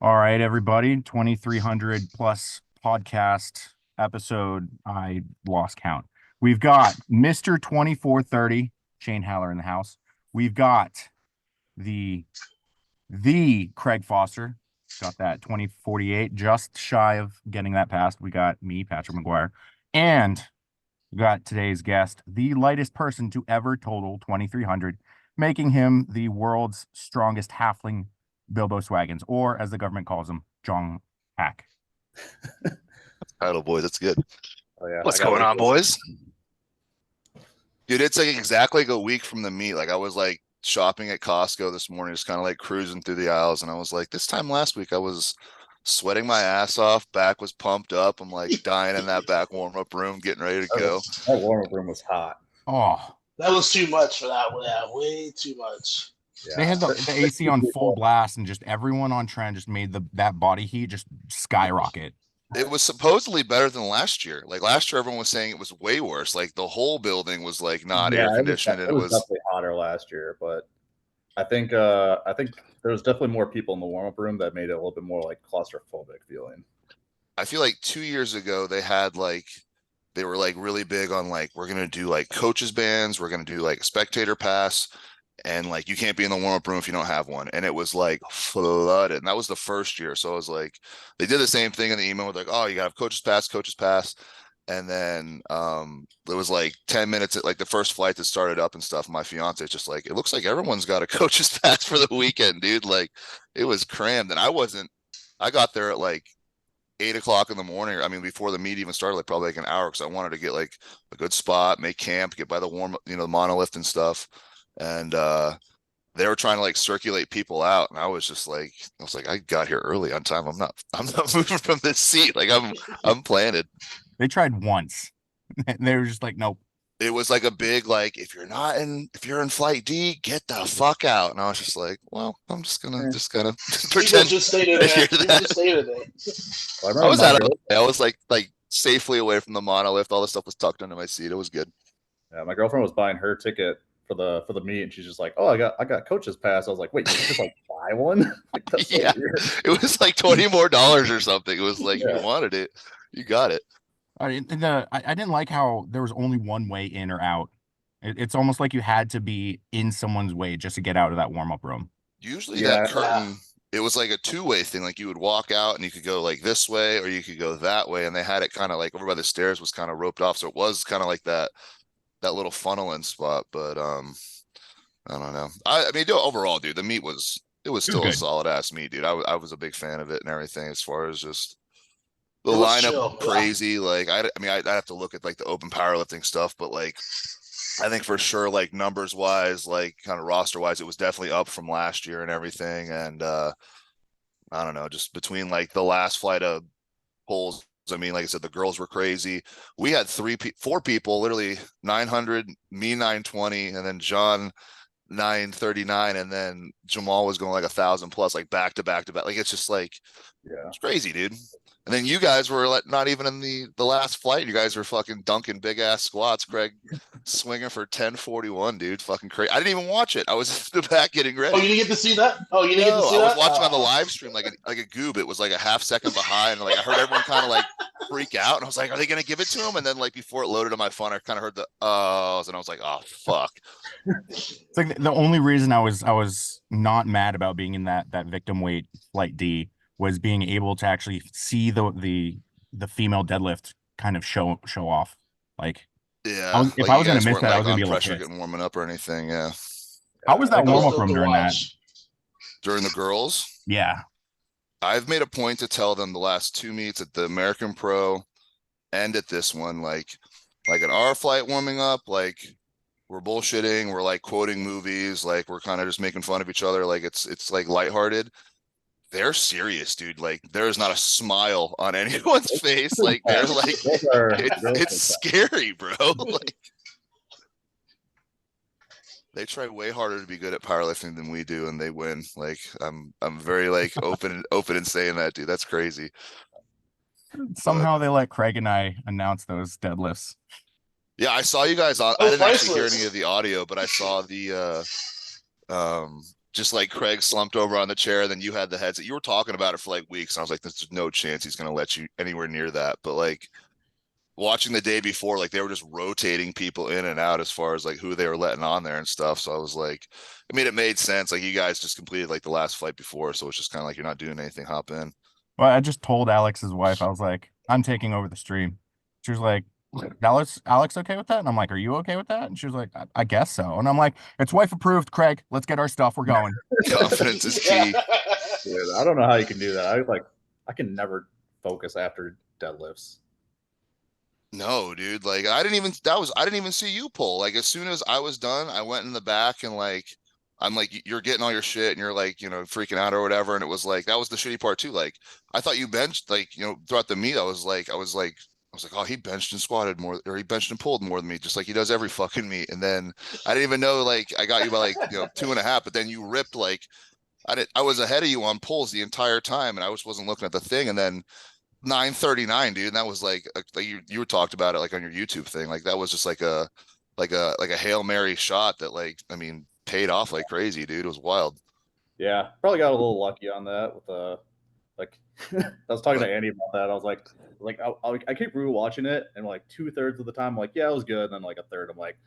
All right, everybody. 2,300 plus podcast episode. I lost count. We've got Mr. 2430, Shane Haller in the house. We've got the Craig Foster. Got that 2048, just shy of getting that passed. We got me, Patrick Maguire. And we got today's guest, the lightest person to ever total 2,300, making him the world's strongest halfling Bilbo Swaggins, or as the government calls him, John Haack. Title boys, that's good. Oh yeah. What's going on, boys? Dude, it's like exactly like a week from the meet. Like I was like shopping at Costco this morning, just kind of like cruising through the aisles, and I was like, this time last week I was sweating my ass off, back was pumped up. I'm like dying in that back warm-up room, getting ready to go. That warm-up room was hot. Oh, that was too much for that. Yeah, way too much. Yeah. They had the AC on full blast, and just everyone on trend just made that body heat just skyrocket. It was supposedly better than last year. Like last year, everyone was saying it was way worse. Like the whole building was like not air conditioned. It was definitely hotter last year, but I think there was definitely more people in the warm-up room that made it a little bit more like claustrophobic feeling. I feel like 2 years ago they had like they were like really big on like we're gonna do like coaches bands, we're gonna do like a spectator pass, and like you can't be in the warm-up room if you don't have one. And it was like flooded. And that was the first year. So I was like, they did the same thing in the email with like, oh, you gotta have coaches pass. And then it was like 10 minutes at like the first flight that started up and stuff. My fiance just like, it looks like everyone's got a coach's pass for the weekend, dude. Like it was crammed. And I got there at like 8 o'clock in the morning. I mean, before the meet even started, like probably like an hour, because I wanted to get like a good spot, make camp, get by the warm, the monolith and stuff. And they were trying to like circulate people out, and I was like, I got here early on time. I'm not moving from this seat. Like I'm planted. They tried once. They were just like, nope. It was like a big like, if you're in flight D, get the fuck out. And I was just like, well, I'm just gonna pretend. Just stay today. Just stay today. I was out of the way. I was like safely away from the monolith. All the stuff was tucked under my seat. It was good. Yeah, my girlfriend was buying her ticket for the meet, and she's just like, oh, I got coach's pass. I was like, wait, you just like buy one? Like, that's yeah, so it was like $20 more or something. It was like, yeah. You wanted it, you got it. I didn't like how there was only one way in or out. It's almost like you had to be in someone's way just to get out of that warm-up room. Usually that curtain, it was like a two-way thing. Like you would walk out and you could go like this way or you could go that way, and they had it kind of like over by the stairs was kind of roped off, so it was kind of like that little funneling spot. But I don't know. I mean, overall, dude, the meet was still a solid ass meet, dude. I was a big fan of it and everything, as far as just the lineup crazy. Like I'd have to look at like the open powerlifting stuff, but like I think for sure, like numbers wise, like kind of roster wise, it was definitely up from last year and everything. And I don't know, just between like the last flight of polls, I mean, like I said, the girls were crazy. We had 4 people, literally 900, me 920, and then John 939, and then Jamal was going like 1,000 plus, like back to back. Like it's just like, it's crazy, dude. And then you guys were not even in the last flight. You guys were fucking dunking big ass squats. Greg swinging for 1041, dude. Fucking crazy. I didn't even watch it. I was in the back getting ready. Oh, you didn't get to see that? Oh, you didn't get to see that? I was watching on the live stream like a goob. It was like a half second behind. And like I heard everyone kind of like freak out, and I was like, are they gonna give it to him? And then like before it loaded on my phone, I kind of heard the ohs, and I was like, oh fuck. It's like the only reason I was not mad about being in that victim weight flight D was being able to actually see the female deadlift kind of show off. Like, yeah, if I was gonna miss that, I was gonna be pressure getting warming up or anything. Yeah. How was that warm up room during that? During the girls? Yeah. I've made a point to tell them the last 2 meets at the American Pro and at this one, like at our flight warming up, like we're bullshitting, we're like quoting movies, like we're kind of just making fun of each other, like it's like lighthearted. They're serious, dude. Like there's not a smile on anyone's face. Like they're like, it's scary, bro. Like they try way harder to be good at powerlifting than we do, and they win. Like I'm very like open in saying that, dude. That's crazy. Somehow they let Craig and I announce those deadlifts. Yeah, I saw you guys on. I didn't actually hear any of the audio, but I saw the just like Craig slumped over on the chair, then you had the headset. You were talking about it for like weeks, and I was like, there's no chance he's gonna let you anywhere near that. But like watching the day before, like they were just rotating people in and out as far as like who they were letting on there and stuff. So I was like, I mean, it made sense. Like you guys just completed like the last fight before, so it's just kind of like you're not doing anything, hop in. Well, I just told Alex's wife, I was like, I'm taking over the stream. She was like, Alex okay with that? And I'm like, are you okay with that? And she was like, I guess so. And I'm like, it's wife approved, Craig. Let's get our stuff. We're going. Confidence is key. Dude, I don't know how you can do that. I can never focus after deadlifts. No, dude. Like I didn't even see you pull. Like as soon as I was done, I went in the back and like I'm like, you're getting all your shit and you're like, freaking out or whatever. And it was like that was the shitty part too. Like I thought you benched like, throughout the meet, I was like, oh, he benched and squatted more, or he benched and pulled more than me, just like he does every fucking meet. And then I didn't even know like I got you by like 2.5, but then you ripped like I was ahead of you on pulls the entire time and I just wasn't looking at the thing. And then 9:39, dude. And that was like you talked about it like on your YouTube thing. Like that was just like a Hail Mary shot that like, I mean, paid off like crazy, dude. It was wild. Yeah, probably got a little lucky on that with like I was talking to Andy about that. I was like I keep rewatching it and like 2/3 of the time I'm like, yeah, it was good. And then like a third I'm like,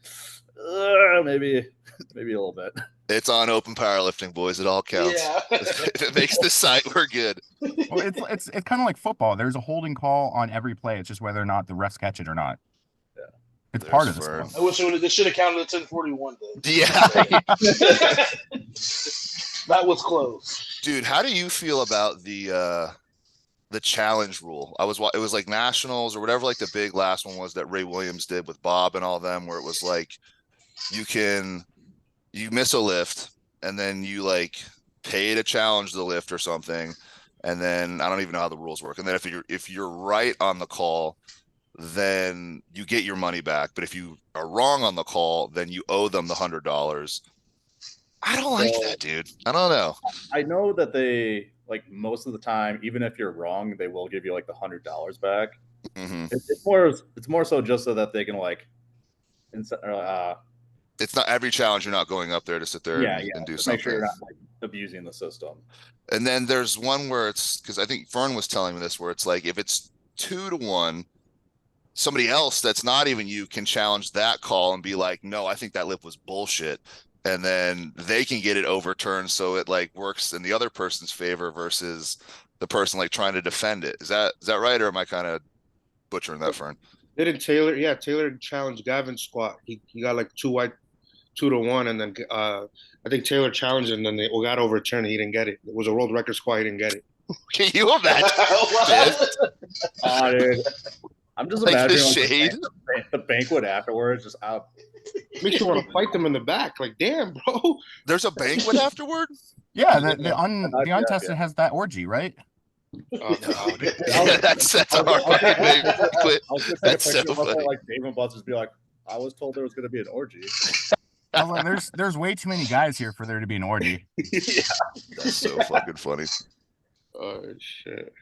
maybe a little bit. It's on open powerlifting, boys. It all counts. Yeah. If it makes the site, we're good. Well, it's kind of like football. There's a holding call on every play. It's just whether or not the refs catch it or not. Yeah. It's There's part of the Fern. sport. I wish they should have counted at 10:41 then. Yeah. That was close. Dude, how do you feel about the challenge rule? It was like nationals or whatever, like the big last one was that Ray Williams did with Bob and all them, where it was like you miss a lift and then you like pay to challenge the lift or something, and then I don't even know how the rules work. And then if you're right on the call, then you get your money back. But if you are wrong on the call, then you owe them the $100. I don't like that, dude. I don't know. I know that they like most of the time, even if you're wrong, they will give you like the $100 back. Mm-hmm. It's more so just so that they can like It's not every challenge. You're not going up there to sit there and do something. Make sure you're not like abusing the system. And then there's one where it's because I think Fern was telling me this, where it's like if it's 2-1, somebody else that's not even you can challenge that call and be like, no, I think that lift was bullshit. And then they can get it overturned. So it like works in the other person's favor versus the person like trying to defend it. Is that right? Or am I kind of butchering that, Fern? Didn't Taylor? Yeah, Taylor challenged Gavin's squat. He got like 2-1, and then I think Taylor challenged him, and then it got overturned. He didn't get it. It was a world record squat. He didn't get it. Can you imagine? Dude. I'm just like imagining the shade. The banquet afterwards, just out. Makes you want to fight them in the back. Like, damn, bro. There's a banquet afterward? Yeah, the untested has that orgy, right? No, that's a hard banquet. That's so funny. Like Dave and Buster's be like, I was told there was going to be an orgy. I was like, there's way too many guys here for there to be an orgy. Yeah, that's so fucking funny. Oh shit.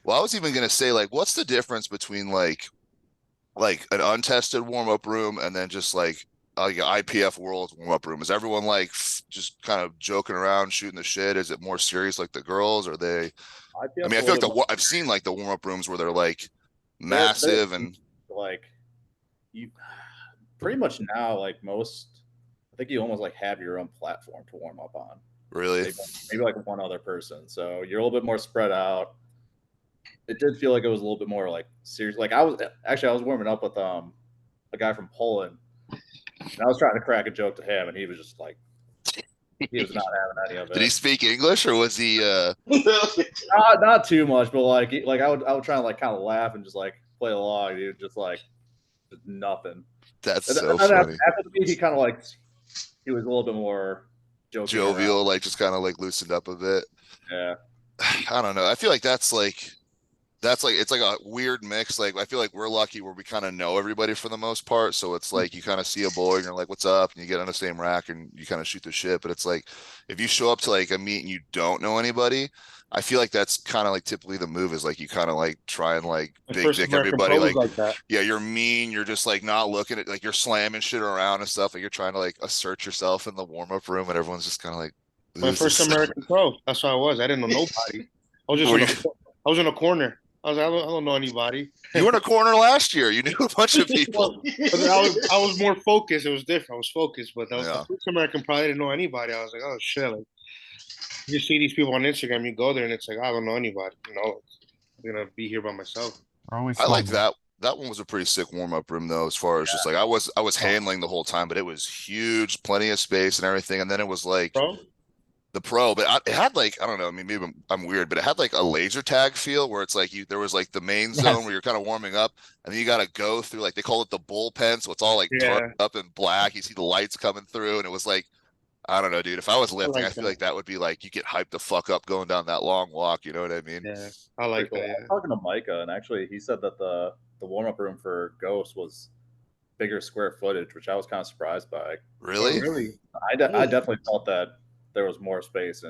Well, I was even gonna say, like, what's the difference between like an untested warm-up room and then just like IPF World warm-up room? Is everyone like just kind of joking around, shooting the shit? Is it more serious like the girls? Are they? I mean, I feel like I've seen like the warm-up rooms where they're like massive and like you pretty much now like most. I think you almost like have your own platform to warm up on. Really? Maybe like one other person, so you're a little bit more spread out. It did feel like it was a little bit more like serious. Like I was warming up with a guy from Poland, and I was trying to crack a joke to him, and he was just like, he was not having any of it. Did he speak English or was he? Not too much, but like I would try to like kind of laugh and just like play along, dude. Just like nothing. That's and so then funny. After the meet, he kind of like he was a little bit more jovial, like just kind of like loosened up a bit. Yeah. I don't know. I feel like that's that's like, it's like a weird mix. Like, I feel like we're lucky where we kind of know everybody for the most part. So it's like, you kind of see a boy and you're like, what's up? And you get on the same rack and you kind of shoot the shit. But it's like, if you show up to like a meet and you don't know anybody, I feel like that's kind of like typically the move is like, you kind of like try and like The big first dick American everybody. Pro was Like, like that. yeah, you're mean. You're just like not looking at, like, you're slamming shit around and stuff. Like, you're trying to like assert yourself in the warm up room and everyone's just kind of like, My "Who's first this?" American Pro. That's how I was. I didn't know nobody. I was just Were in you- I was in a corner. I was like, I don't know anybody. You were in a corner last year. You knew a bunch of people. But I was more focused. It was different. I was focused, but the Yeah. first American Pro, I didn't know anybody. I was like, oh shit! Like, you see these people on Instagram, you go there, and it's like I don't know anybody. You know, I'm gonna be here by myself. We're always I like small. that. That one was a pretty sick warm up room though, as far as just like I was handling the whole time, but it was huge, plenty of space and everything. And then it was like Bro, the pro, but it had like, I don't know, I mean, maybe I'm weird, but it had like a laser tag feel where it's like there was like the main Yes. zone where you're kind of warming up, and then you got to go through, like, they call it the bullpen, so it's all like Yeah. tarred up in black. You see the lights coming through, and it was like, I don't know, dude. If I was lifting, like I feel that. like that would be like you get hyped the fuck up going down that long walk. You know what I mean? yeah, I like Pretty cool. that. I Yeah. was talking to Micah, and actually, he said that the warm up room for Ghost was bigger square footage, which I was kind of surprised by. Really? Oh, really? I definitely felt that there was more space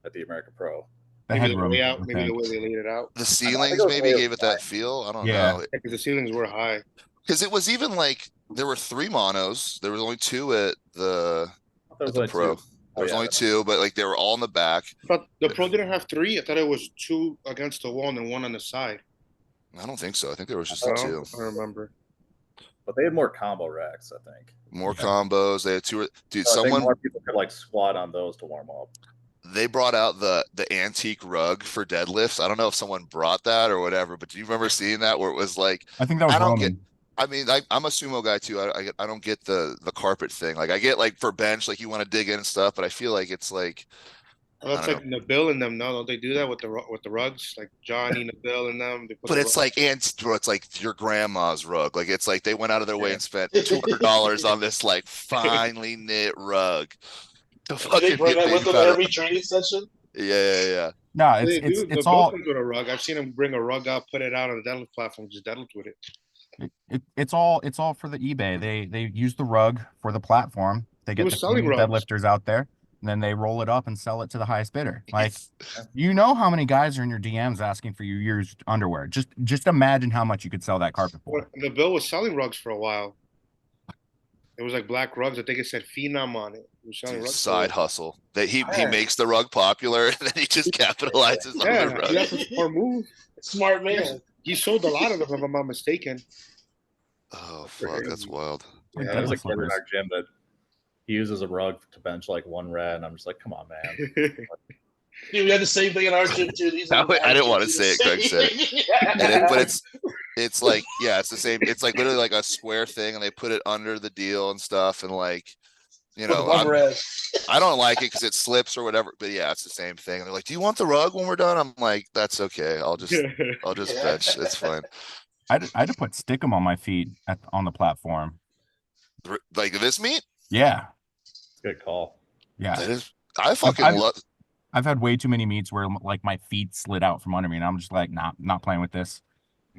at the American Pro. The Maybe the headroom, layout, I maybe the think. way they laid it out. The think ceilings it was maybe way gave it that feel. I don't Yeah. know. Because the ceilings were high. Because it was even like there were 3 monos. There was only 2 at the I thought there was the only pro. two. There was yeah, only 2, but like they were all in the back. But the Pro didn't have 3. I thought it was 2 against the wall and then 1 on the side. I don't think so. I think there was just No, the 2. I don't remember. but they had more combo racks, I think. More Yeah. combos. They had 2. Dude, So I think someone more people could like squat on those to warm up. they brought out the antique rug for deadlifts. I don't know if someone brought that or whatever, but do you remember seeing that where it was like, I think that was I don't Roman. I mean, I'm a sumo guy too. I don't get the carpet thing. Like, I get like for bench, like you want to dig in and stuff, but I feel like it's like, That's I like Nabil and them. No, don't they do that with the rugs? Like Johnny, Nabil, and them. They put but the it's rug- like, and bro, it's like your grandma's rug. Like, it's like they went out of their way Yeah. and spent $200 on this like finely knit rug to They fucking bring get that with baby them powder. every training session. Yeah. No, They do. it's Nabil all comes with a rug. I've seen him bring a rug out, put it out on the deadlift platform, just deadlift with it. it's all for the eBay. They use the rug for the platform. They get was the selling clean rugs. deadlifters out there, and then they roll it up and sell it to the highest bidder. Like, you know how many guys are in your DMs asking for your used underwear. Just imagine how much you could sell that carpet for. Nabil was selling rugs for a while. It was like black rugs. I think it said Phenom on it. He was selling Dude, rugs. side hustle. That he Yeah. makes the rug popular and then he just capitalizes on Yeah, the rug. that's a smart move. Smart man. He sold a lot of them, if I'm not mistaken. Oh fuck, that's wild. Like Yeah, There's a deadlift kid in slippers. our gym that he uses a rug to bench like one red, and I'm just like, come on, man. Dude, we had the same thing in our gym too. These I are- didn't want to say it, Craig said Yeah. but it's like, yeah, it's the same. It's like literally like a square thing and they put it under the deal and stuff. And like, you With know, one red. I don't like it because it slips or whatever, but yeah, it's the same thing. And they're like, do you want the rug when we're done? I'm like, that's okay. I'll just Yeah. bench. It's fine. I had to put stickum on my feet on the platform. Like this meat? Yeah, Good call. yeah. That is, I fucking I've- love. I've had way too many meets where like my feet slid out from under me, and I'm just like, not playing with this.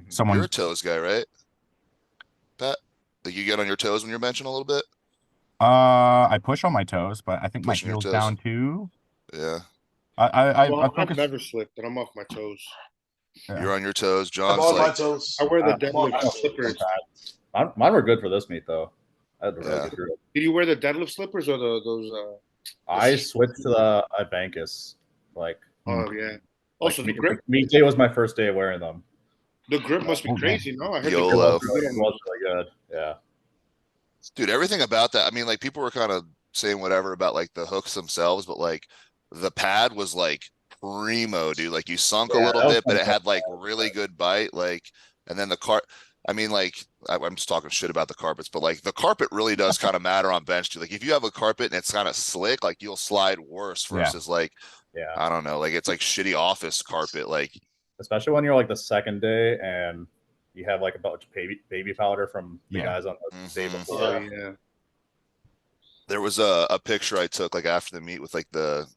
Someone, You're a toes guy, right? Pat? Like you get on your toes when you're benching a little bit? I push on my toes, but I think my Pushing your heels toes. down too. Yeah. I Well, I've focus. never slipped, and I'm off my toes. Yeah. You're on your toes. I'm John's on my like, toes. I wear the I'm deadlift on- slippers. Mine were good for this meet though. I had to really Yeah. get through it. Did you wear the deadlift slippers or those? I switched to the Ivankus. Like, Oh yeah. Also, like the grip. meet day was my first day of wearing them. The grip must be Okay. crazy. No, I heard YOLO. the grip. It was really good. Yeah. dude, everything about that. I mean, like people were kind of saying whatever about like the hooks themselves, but like the pad was like primo, dude. Like you sunk a Yeah, little that was bit, but it something. had like really good bite. Like, and then the I mean, like I'm just talking shit about the carpets, but like the carpet really does kind of matter on bench too. Like if you have a carpet and it's kind of slick, like you'll slide worse Yeah. versus like, Yeah. I don't know, like it's like shitty office carpet. Like, Especially when you're like the second day and you have like a bunch of baby powder from the Yeah. guys on the day Mhm. before. Oh yeah. There was a picture I took like after the meet with like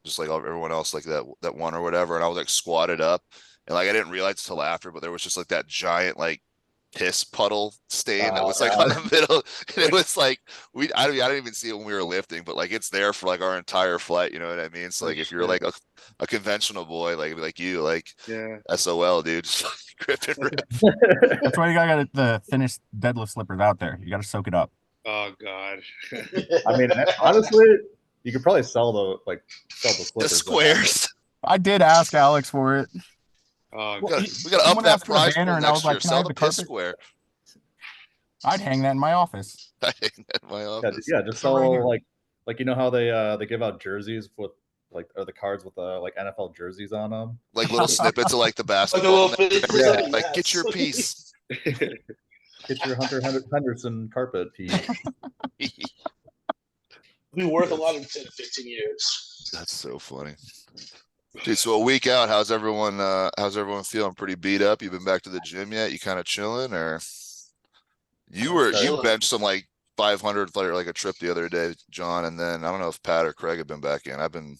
just like everyone else like that one or whatever, and I was like squatted up, and like I didn't realize until after, but there was just like that giant like piss puddle stain that was like on the middle, and it was like I didn't even see it when we were lifting, but like it's there for like our entire flight, you know what I mean? So like if you're like a conventional boy like you, like Yeah. SOL, dude, just grip and rip. That's why you gotta get the thinnest deadlift slippers out there. You gotta soak it up. Oh God. I mean, honestly, you could probably sell the slippers. The squares. I did ask Alex for it. Oh, We God. gotta up Someone that asked for the prize banner pool and I was next like, year. "Can I Sell have the the piss carpet?" square. I'd hang that in my office. I hang that in my office. Yeah, just So right sell here. like you know how they give out jerseys with or the cards with like NFL jerseys on them. Like little snippets of like the Like a basketball. little and fitted everything. Yeah. Like get your piece. Get your Henderson carpet piece. Be worth a lot in 10 to 15 years. That's so funny. Dude, so a week out, how's everyone feeling? Pretty beat up? You been back to the gym yet? You kind of chilling, or you Chilling. benched some like 500 like a trip the other day, John, and then I don't know if Pat or Craig have been back in. I've been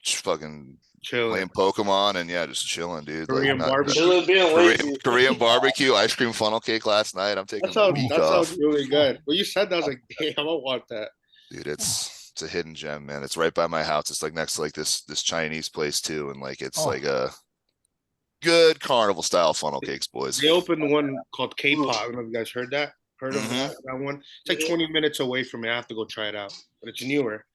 just fucking Chilling. playing Pokemon and just chilling, dude. Korean barbecue. Chilling, being lazy. Korean barbecue, ice cream funnel cake last night. I'm taking That a week sounds off. really good. When you said that, I was like, damn, I want that. Dude, it's a hidden gem, man. It's right by my house. It's like next to like this Chinese place too, and like it's like a good carnival style funnel cakes, boys. They opened one called K-pop. I don't know if you guys heard that. Heard of that one? It's like 20 minutes away from me. I have to go try it out, but it's newer.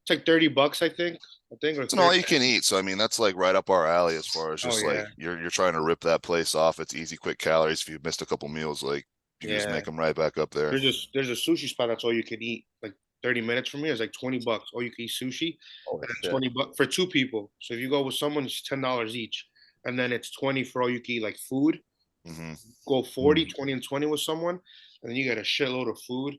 It's like $30, I think. Or It's an all you can eat, so I mean that's like right up our alley as far as just like you're trying to rip that place off. It's easy, quick calories. If you missed a couple meals, like you can just make them right back up there. There's a sushi spot that's all you can eat. Like 30 minutes from here, it's like $20. All you can eat sushi. And $20 for two people. So if you go with someone, it's $10 each, and then it's 20 for all you can eat like food. Go 40, 20, and 20 with someone, and then you get a shitload of food.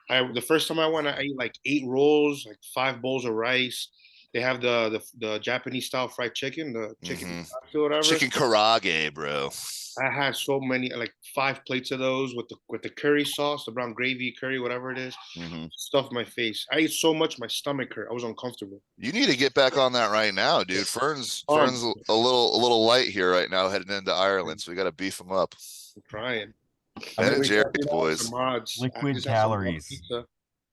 The first time I went, I ate like 8 rolls, like 5 bowls of rice. They have the Japanese style fried chicken, the chicken or whatever. Chicken karage, bro. I had so many, like 5 plates of those with the curry sauce, the brown gravy curry, whatever it is. Stuff my face. I ate so much my stomach hurt. I was uncomfortable. You need to get back on that right now, dude. Fern's a little light here right now, heading into Ireland, so we got to beef him up. I'm trying. Ben and Jerry's boys. Liquid calories.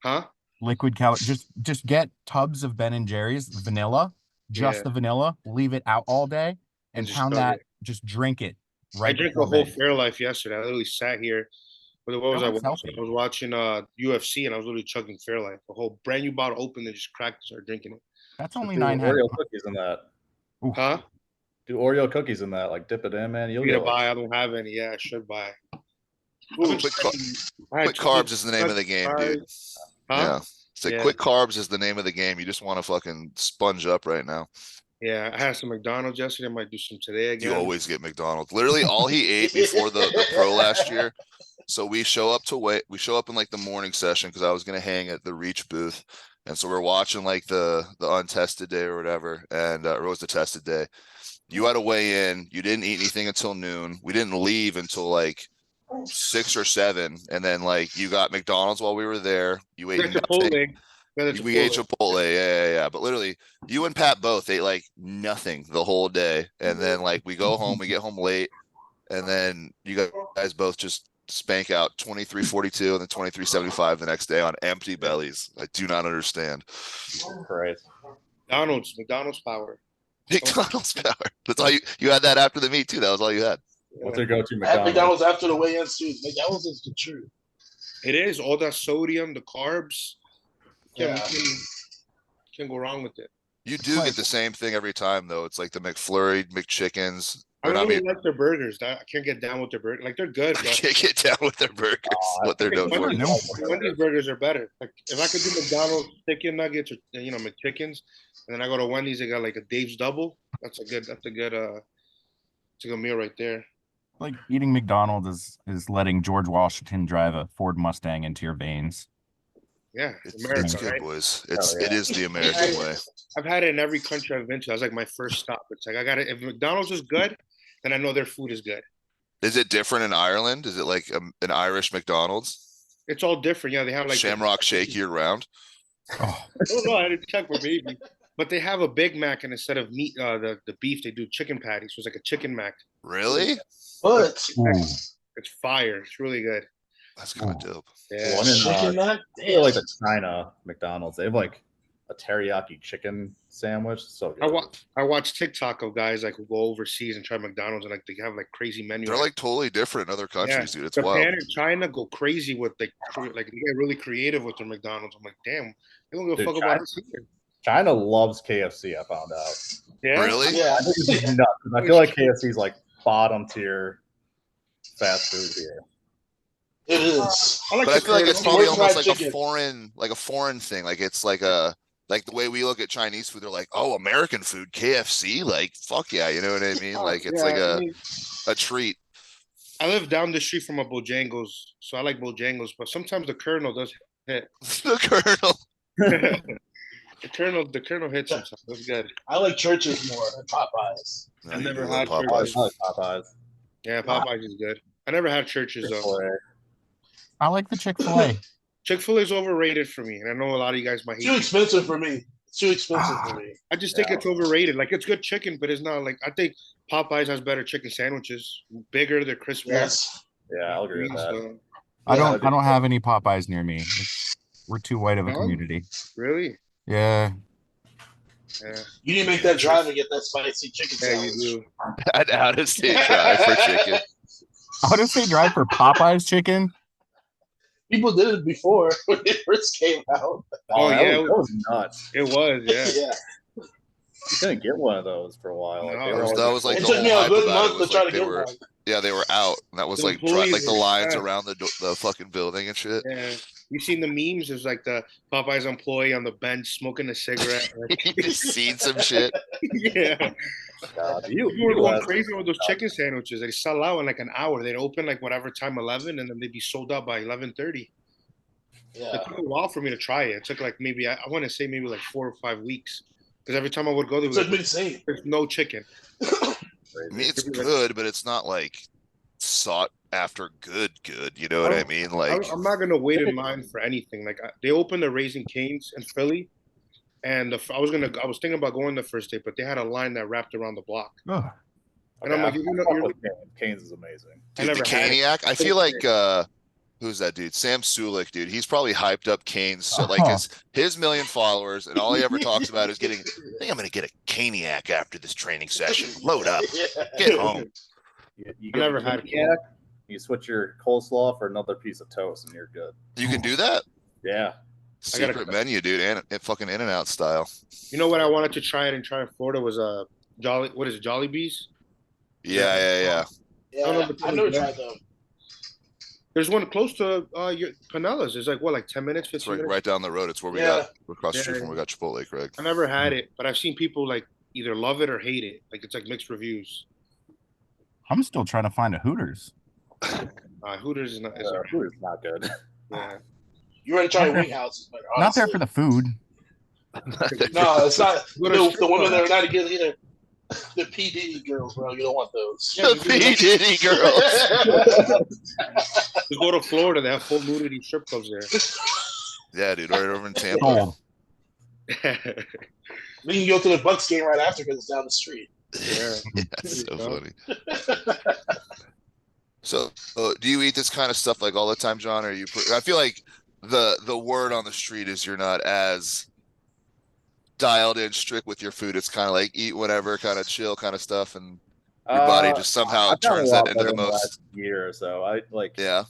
Huh? Liquid calories. Just get tubs of Ben and Jerry's vanilla, just the vanilla. Leave it out all day and pound that. Just drink it. Right. I drank a whole Fairlife yesterday. I literally sat here. What was I watching? I was watching UFC and I was literally chugging Fairlife. A whole brand new bottle opened and just cracked and started drinking it. That's only 9 Oreo cookies in that. Ooh. Huh? Do Oreo cookies in that. Like dip it in, man. You'll get buy. I don't have any. Yeah, I should buy. Quick carbs is the name of the game, dude. Yeah. Quick carbs is the name of the game. You just want to fucking sponge up right now. Yeah, I had some McDonald's yesterday. I might do some today again. You always get McDonald's. Literally all he ate before the pro last year. So we show up in like the morning session because I was gonna hang at the Reach booth. And so we're watching like the untested day or whatever. And it was the tested day. You had to weigh in. You didn't eat anything until noon. We didn't leave until like 6 or 7, and then like you got McDonald's while we were there. You ate nothing. We ate Chipotle, yeah. But literally, you and Pat both ate like nothing the whole day, and then like we go home, we get home late, and then you guys both just spank out 23.42 and then 23.75 the next day on empty bellies. I do not understand. Right. McDonald's power. McDonald's power. That's all you had that after the meet too. That was all you had. What's your go-to McDonald's after the weigh-ins too. McDonald's is the truth. It is all that sodium, the carbs. Can't go wrong with it. You do get the same thing every time though. It's like the McFlurry, McChickens. I don't really like their burgers. I can't get down with their burgers. Like they're good, but I can't get down with their burgers. What they're doing. Wendy's burgers are better. Like if I could do McDonald's chicken nuggets or McChickens, and then I go to Wendy's, they got like a Dave's double. That's a good meal right there. Like eating McDonald's is letting George Washington drive a Ford Mustang into your veins. Yeah, it's good, right? Boys. It is the American way. I've had it in every country I've been to. That's like my first stop. It's like I got it. If McDonald's is good, then I know their food is good. Is it different in Ireland? Is it like an Irish McDonald's? It's all different. Yeah, they have like Shamrock Shake year round. Oh, I don't know. I didn't check for baby. But they have a Big Mac, and instead of meat, the beef, they do chicken patties. So it's like a chicken mac. Really? But ooh. It's fire. It's really good. That's kind of Ooh. dope. Yeah. One in chicken mac, I feel like damn. the China McDonald's. They have like a teriyaki chicken sandwich. So good. I watch TikTok of guys like who go overseas and try McDonald's and like they have like crazy menu. They're like totally different in other countries, dude. It's Japan wild. and China go crazy with like they get really creative with their McDonald's. I'm like, damn, they don't give a Dude, fuck about us either. China loves KFC. I found out. Yeah. Really? Yeah. I think it's just nuts. 'Cause I feel like KFC is like bottom tier fast food here. It is. I like But I the feel like it's Colonel. probably Fried almost like chicken. a foreign thing. Like it's like the way we look at Chinese food, they're like, oh, American food, KFC, like fuck yeah, you know what I mean? Like it's Yeah, like I mean, a treat. I live down the street from a Bojangles, so I like Bojangles, but sometimes the Colonel does hit. The Colonel. The Colonel hits sometimes. That's good. I like churches more than Popeyes. No, I've you never do love had I Popeyes. like Popeyes. Yeah, Popeyes is good. I never had churches though. Chick-fil-A. I like the Chick-fil-A. Chick-fil-A is overrated for me, and I know a lot of you guys might hate Too it. expensive for me. It's too expensive for me. I just think it's overrated. Like it's good chicken, but it's not like I think Popeyes has better chicken sandwiches. Bigger, they're crispier. Yes. Yeah, I'll agree with that. So, I Yeah, don't have any Popeyes near me. We're too white of a No? community. really? Yeah. Yeah. You need to make that drive and get that spicy chicken Yeah, sandwich. you do. An out of state drive for chicken. How does they drive for Popeyes chicken? People did it before when it first came out. Oh, that yeah. was, that was nuts. It was, yeah. Yeah. You couldn't get one of those for a while. Like, No, they were That was like It the took whole me a hype good about it month to was try like to they get were, one. yeah, they were out, and that was The like employees like the were lines fast. around the fucking building and shit. Yeah. You seen the memes? It's like the Popeyes employee on the bench smoking a cigarette. You just seen some shit. Yeah. God, People were going US crazy is with those nuts. chicken sandwiches. They sell out in like an hour. They'd open like whatever time, 11, and then they'd be sold out by 11:30. Yeah. It took a while for me to try it. It took like maybe I want to say maybe like 4 or 5 weeks because every time I would go, there It was took me like, the same. there's no chicken. I mean, it's good, but it's not like sought after good. You know what I mean? Like, I'm not gonna wait in line for anything. Like they opened the Raising Cane's in Philly, and I was thinking about going the first day, but they had a line that wrapped around the block, Ugh. and I'm like, Canes is amazing. I dude, the never had it. Caniac. I feel like who's that dude? Sam Sulik, dude. He's probably hyped up Kane's so, like his million followers, and all he ever talks about is getting. I think I'm gonna get a Caniac after this training session. Load up, get home. You I never the had Caniac, you switch your coleslaw for another piece of toast, and you're good. You can do that. Yeah. Secret menu, dude, and fucking In-N-Out style. You know what I wanted to try in Florida was Jolly. What is it? Jolly Bees. Yeah. Yeah, I never tried them. There's one close to your Pinellas. It's like what, like 10 minutes, It's 15 minutes. right down the road. It's where we Yeah. we're across the street from where we got Chipotle, Craig. I never had it, but I've seen people like either love it or hate it. Like it's like mixed reviews. I'm still trying to find a Hooters. Hooters is not. Is Food is not good. yeah. You already tried wing houses, but Not there honestly- for the food. No, it's not. Go to The women that strip are not good either. The PD girls, bro. You don't want those. The P Diddy girls. Just go to Florida. They have full nudity strip clubs Yeah, dude, right over in Tampa. Sold. there. We can go to the Bucks game right after because it's down the street. Yeah. That's so funny. So, do you eat this kind of stuff like all the time, John? Or I feel like the word on the street is you're not as dialed in strict with your food. It's kind of like eat whatever, kind of chill kind of stuff, and your body just somehow I've gotten turns a lot that into better the in most. last year or so. I like. Yeah.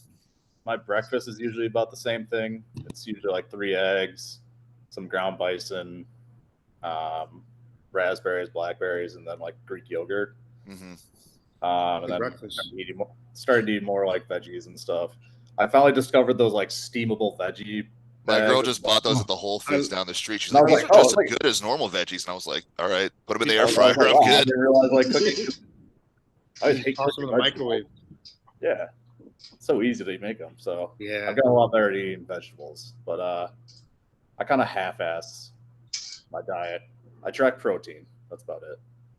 My breakfast is usually about the same thing. It's usually like 3 eggs, some ground bison, raspberries, blackberries, and then like Greek yogurt. Mm-hmm. And then breakfast. started to eat more like veggies and stuff. I finally discovered those like steamable veggie. My girl bags. just bought those at the Whole Foods down the street. She's And I like, was these like, are oh, just as like- good as normal veggies. And I was like, all right, put them in the I air was fryer. like, I'm wow, I good. didn't realize like cooking. I Just hate toss them in the cooking microwave. vegetables. Yeah, it's so easy to make them. So Yeah. I've gotten a lot better at eating vegetables, but I kind of half-ass my diet. I track protein. That's about it.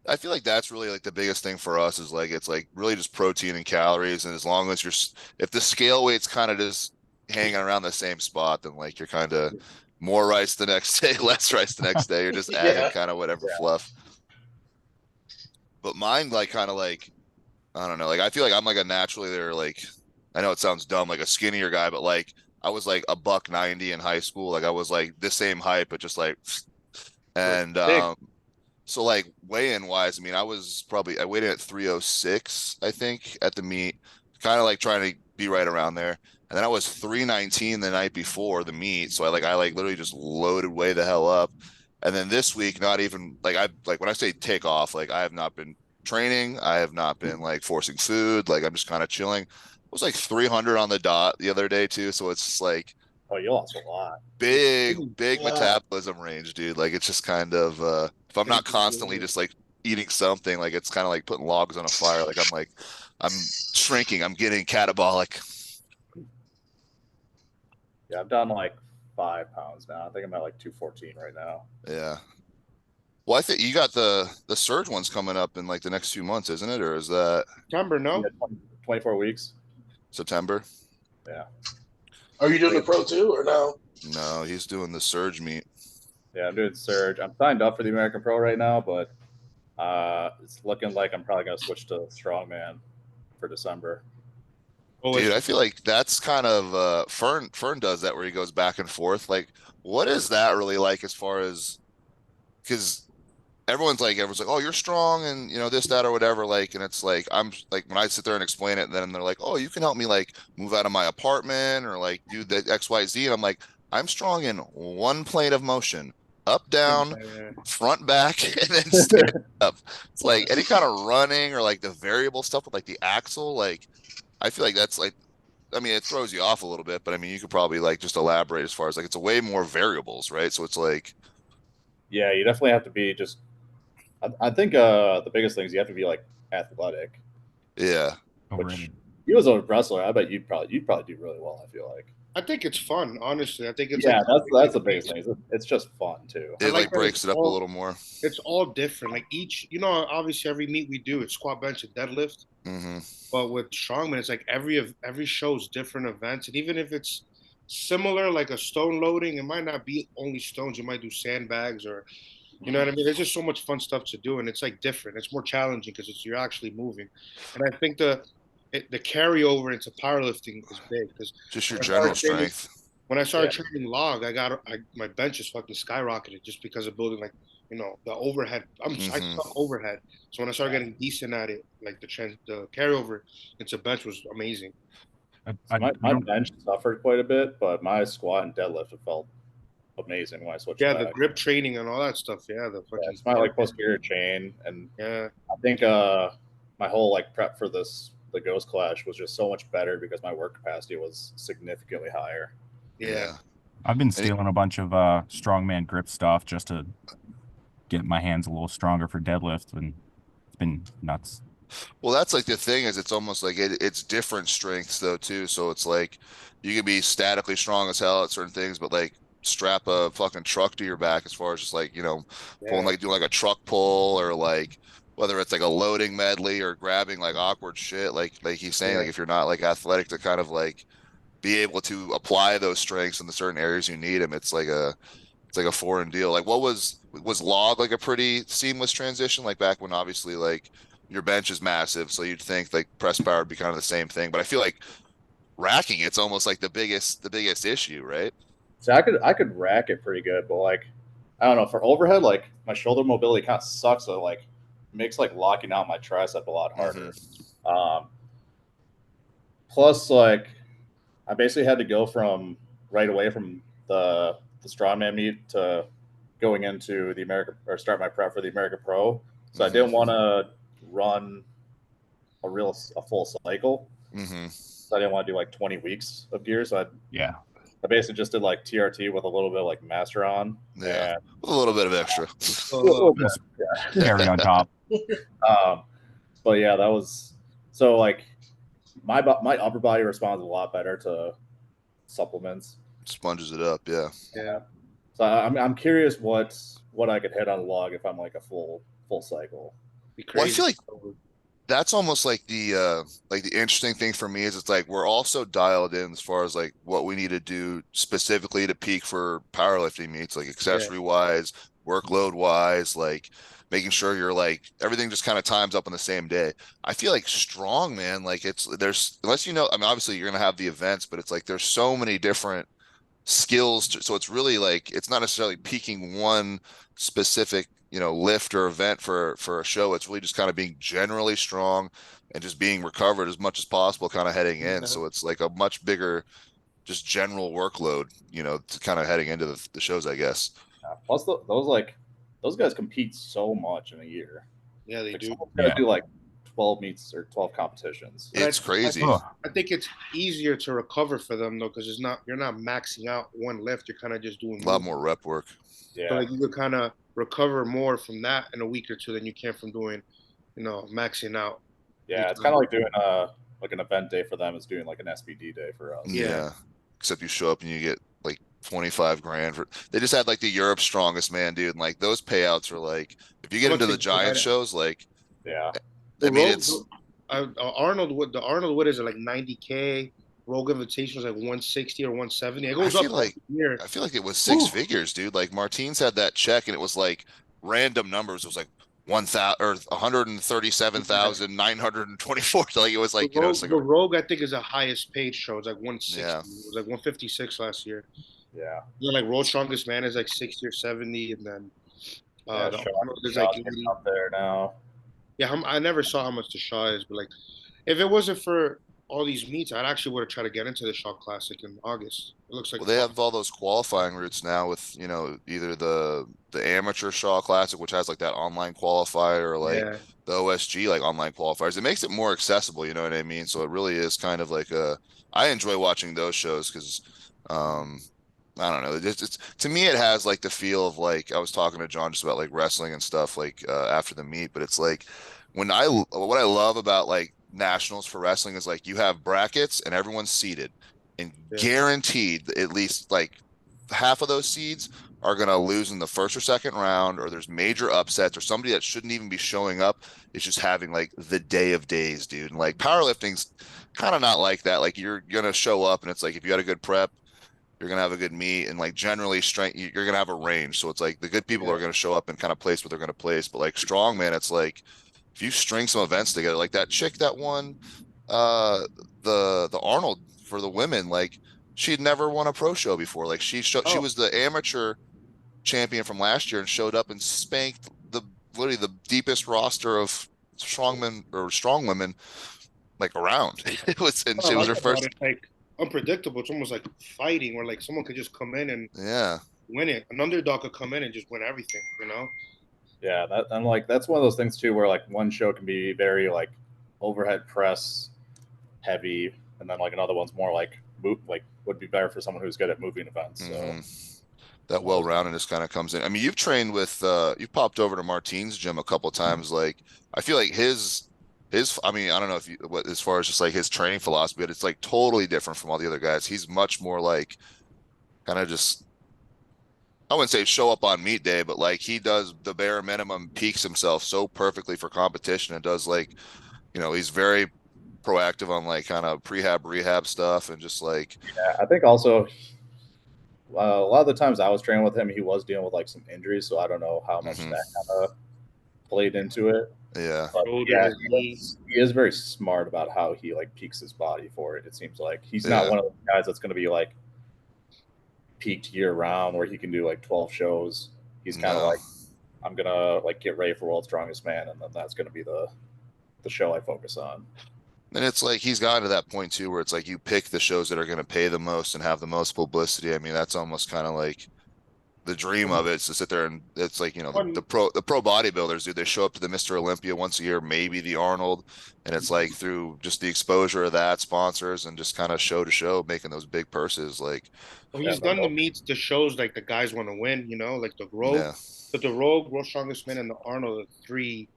I feel like that's really like the biggest thing for us is like it's like really just protein and calories, and as long as if the scale weight's kind of just hanging around the same spot, then like you're kind of more rice the next day, less rice the next day. You're just adding Yeah. kind of whatever fluff. But mine like kind of like, I don't know, like I feel like I'm like a naturally there, like I know it sounds dumb, like a skinnier guy, but like I was like a $190 in high school. Like I was like the same height, but just like and big. so like weigh-in wise, I mean, I weighed in at 306, I think, at the meet, kind of like trying to be right around there. And then I was 319 the night before the meet. So I like literally just loaded way the hell up. And then this week, not even like when I say take off, like I have not been training. I have not been like forcing food. Like I'm just kind of chilling. It was like 300 on the dot the other day too. So it's just like Oh, you lost a lot. big Yeah. metabolism range, dude. Like it's just kind of if I'm not constantly just like eating something, like it's kind of like putting logs on a fire. Like I'm shrinking, I'm getting catabolic. Yeah, I've done like 5 pounds now. I think I'm at like 214 right now. Yeah. Well, I think you got the surge ones coming up in like the next few months, isn't it? Or is that September, no? Yeah, 24 weeks. September? Yeah. Are you doing the pro too or no? No, he's doing the surge meet. Yeah, I'm doing surge. I'm signed up for the American Pro right now, but it's looking like I'm probably gonna switch to strongman for December. Oh, Dude, it's- I feel like that's kind of Fern does that where he goes back and forth. Like, what is that really like as far as because everyone's like, oh, you're strong and you know, this, that, or whatever. Like, and it's like, I'm like, when I sit there and explain it, and then they're like, oh, you can help me like move out of my apartment or like do the XYZ. And I'm like, I'm strong in one plane of motion, up, down, front, back, and then stand up. It's like any kind of running or like the variable stuff with like the axle. Like, I feel like that's like, I mean, it throws you off a little bit, but I mean, you could probably like just elaborate as far as like, it's a way more variables, right? So it's like, Yeah, you definitely have to be just. I think the biggest thing is you have to be like athletic. yeah. Overrated. He was a wrestler. I bet you'd probably do really well. I feel like. I think it's fun, honestly. I think it's Yeah, like, that's the biggest thing. It's just fun too. It like like that breaks it's it up a all- little more. it's all different. Like each, you know, obviously every meet we do, it's squat, bench, and deadlift. Hmm. But with strongman, it's like every show's different events, and even if it's similar, like a stone loading, it might not be only stones. You might do sandbags or, you know what I mean. There's just so much fun stuff to do, and it's like different. It's more challenging because it's you're actually moving, and I think the carryover into powerlifting is big because Just your when I general started training- strength. when I started training log, my bench is fucking skyrocketed just because of building like, you know, the overhead. I Mhm. suck overhead. So when I started getting decent at it, like the carryover into bench was amazing. My bench suffered quite a bit, but my squat and deadlift it felt amazing when I switched. Yeah, back. the grip training and all that stuff. Yeah, the fucking It's my like posterior chain, and yeah. I think my whole like prep for the Ghost Clash was just so much better because my work capacity was significantly higher. Yeah. I've been stealing a bunch of strongman grip stuff just to get my hands a little stronger for deadlift, and it's been nuts. Well, that's like the thing is it's almost like it's different strengths though too. So it's like you can be statically strong as hell at certain things, but like strap a fucking truck to your back as far as just like, you know, pulling like doing like a truck pull or like whether it's like a loading medley or grabbing like awkward shit, like he's saying, like if you're not like athletic to kind of like be able to apply those strengths in the certain areas you need them, it's like a foreign deal. Like what was log like a pretty seamless transition? Like back when obviously like your bench is massive, so you'd think like press power would be kind of the same thing. But I feel like racking it's almost like the biggest issue, right? So I could rack it pretty good, but like I don't know, for overhead, like my shoulder mobility kind of sucks. So like makes like locking out my tricep a lot harder. Plus, like I basically had to go from right away from the strongman meet to going into the American or start my prep for the American Pro. So I didn't want to run a full cycle. So I didn't want to do like 20 weeks of gear. So I basically just did like TRT with a little bit of like master on. Yeah, with a little bit of extra. Carry on top. But yeah, that was so like my upper body responds a lot better to supplements. Sponges it up, yeah. So I'm curious what I could hit on log if I'm like a full cycle. Well, I feel like that's almost like the interesting thing for me is it's like we're all so dialed in as far as like what we need to do specifically to peak for powerlifting meets, like accessory wise, workload wise, like making sure you're like everything just kind of times up on the same day. I feel like strong, man, like there's unless you know, I mean obviously you're gonna have the events, but it's like there's so many different skills so it's really like it's not necessarily peaking one specific lift or event for a show. It's really just kind of being generally strong and just being recovered as much as possible kind of heading in, so it's like a much bigger just general workload to kind of heading into the shows, I guess. Plus, those guys compete so much in a year. Yeah, they Like, do. someone's gonna do like 12 meets or 12 competitions. But It's crazy. I think it's easier to recover for them though, because you're not maxing out one lift. You're kind of just doing A lot movement. more rep work. Yeah, So like you could kind of recover more from that in a week or two than you can from doing, maxing out. yeah. It's kind of like doing like an event day for them is doing like an SBD day for us. Yeah. Except you show up and you get like 25 grand for they just had like the Europe's strongest man, dude, and like those payouts are like if you get into the giant shows, like Yeah. I mean it's Arnold what is it, like 90K? Rogue Invitational is like 160 or 170. It goes I up feel like year. I feel like it was six figures, dude. Like Martins had that check and it was like random numbers. It was like 1,000 or 137,924. So like it was like, it's like The Rogue I think is the highest paid show. It's like 160. Yeah. It was like 156 last year. Yeah. Then like World's Strongest Man is like 60 or 70, and then Yeah, the Shaw- Arnold is Shaw's like getting 80. up there now. Yeah, I never saw how much the Shaw is, but like if it wasn't for all these meets, I'd actually would have tried to get into the Shaw Classic in August. It looks like well, they have all those qualifying routes now with, either the amateur Shaw Classic, which has like that online qualifier, or like yeah. the OSG like online qualifiers. It makes it more accessible, you know what I mean? So it really is kind of like I enjoy watching those shows because I don't know. It's to me, it has like the feel of like I was talking to John just about like wrestling and stuff like after the meet, but it's like what I love about like nationals for wrestling is like you have brackets and everyone's seated and guaranteed at least like half of those seeds are going to lose in the first or second round, or there's major upsets, or somebody that shouldn't even be showing up is just having like the day of days, dude. And like powerlifting's kind of not like that. Like you're going to show up and it's like if you had a good prep, you're gonna have a good meet, and like generally strength you're gonna have a range, so it's like the good people are gonna show up and kind of place what they're gonna place. But like strongman, it's like if you string some events together, like that chick that won uh the Arnold for the women, like she'd never won a pro show before. Like she was the amateur champion from last year and showed up and spanked literally the deepest roster of strongmen or strong women like around. It was, and she was her first. Like unpredictable. It's almost like fighting, where like someone could just come in and win it. An underdog could come in and just win everything, Yeah, and like that's one of those things too, where like one show can be very like overhead press heavy, and then like another one's more like would be better for someone who's good at moving events. So that well-rounded just kind of comes in. I mean, you've trained with you've popped over to Martine's gym a couple times. Like I feel like his I mean, I don't know if what as far as just like his training philosophy, but it's like totally different from all the other guys. He's much more like kind of just I wouldn't say show up on meet day, but like he does the bare minimum, peaks himself so perfectly for competition, and does like he's very proactive on like kind of rehab stuff, and just like I think also a lot of the times I was training with him, he was dealing with like some injuries, so I don't know how much that kind of played into it. Yeah. But yeah, he is very smart about how he like peaks his body for it. It seems like he's not one of the guys that's going to be like peaked year round where he can do like 12 shows. He's kind of like, I'm gonna like get ready for World's Strongest Man, and then that's gonna be the show I focus on. And it's like he's gotten to that point too where it's like you pick the shows that are going to pay the most and have the most publicity. I mean, that's almost kind of like the dream of it, is to sit there and it's like the pro bodybuilders, dude, they show up to the Mr. Olympia once a year, maybe the Arnold, and it's like through just the exposure of that, sponsors, and just kind of show to show making those big purses. Like he's done the meets, the shows like the guys want to win, like the Rogue, but the Rogue, World's Strongest Man, and the Arnold are three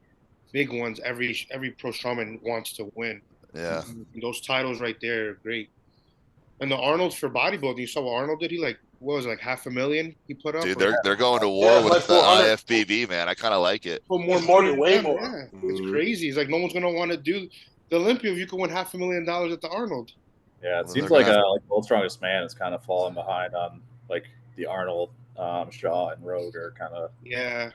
big ones every pro strongman wants to win. And those titles right there are great. And the Arnold for bodybuilding, you saw what Arnold did? He like what was it, like 500,000 he put up? Dude, or- they're going to war Yeah, with like the 400. IFBB, man. I kind of like it. for It's more than way yeah, more. yeah. It's crazy. It's like no one's gonna want to do the Olympia if you could win $500,000 at the Arnold. Yeah, it Well, seems they're like gonna have- like World's Strongest Man is kind of falling behind on like the Arnold, Shaw, and Rogue are kind of. Yeah,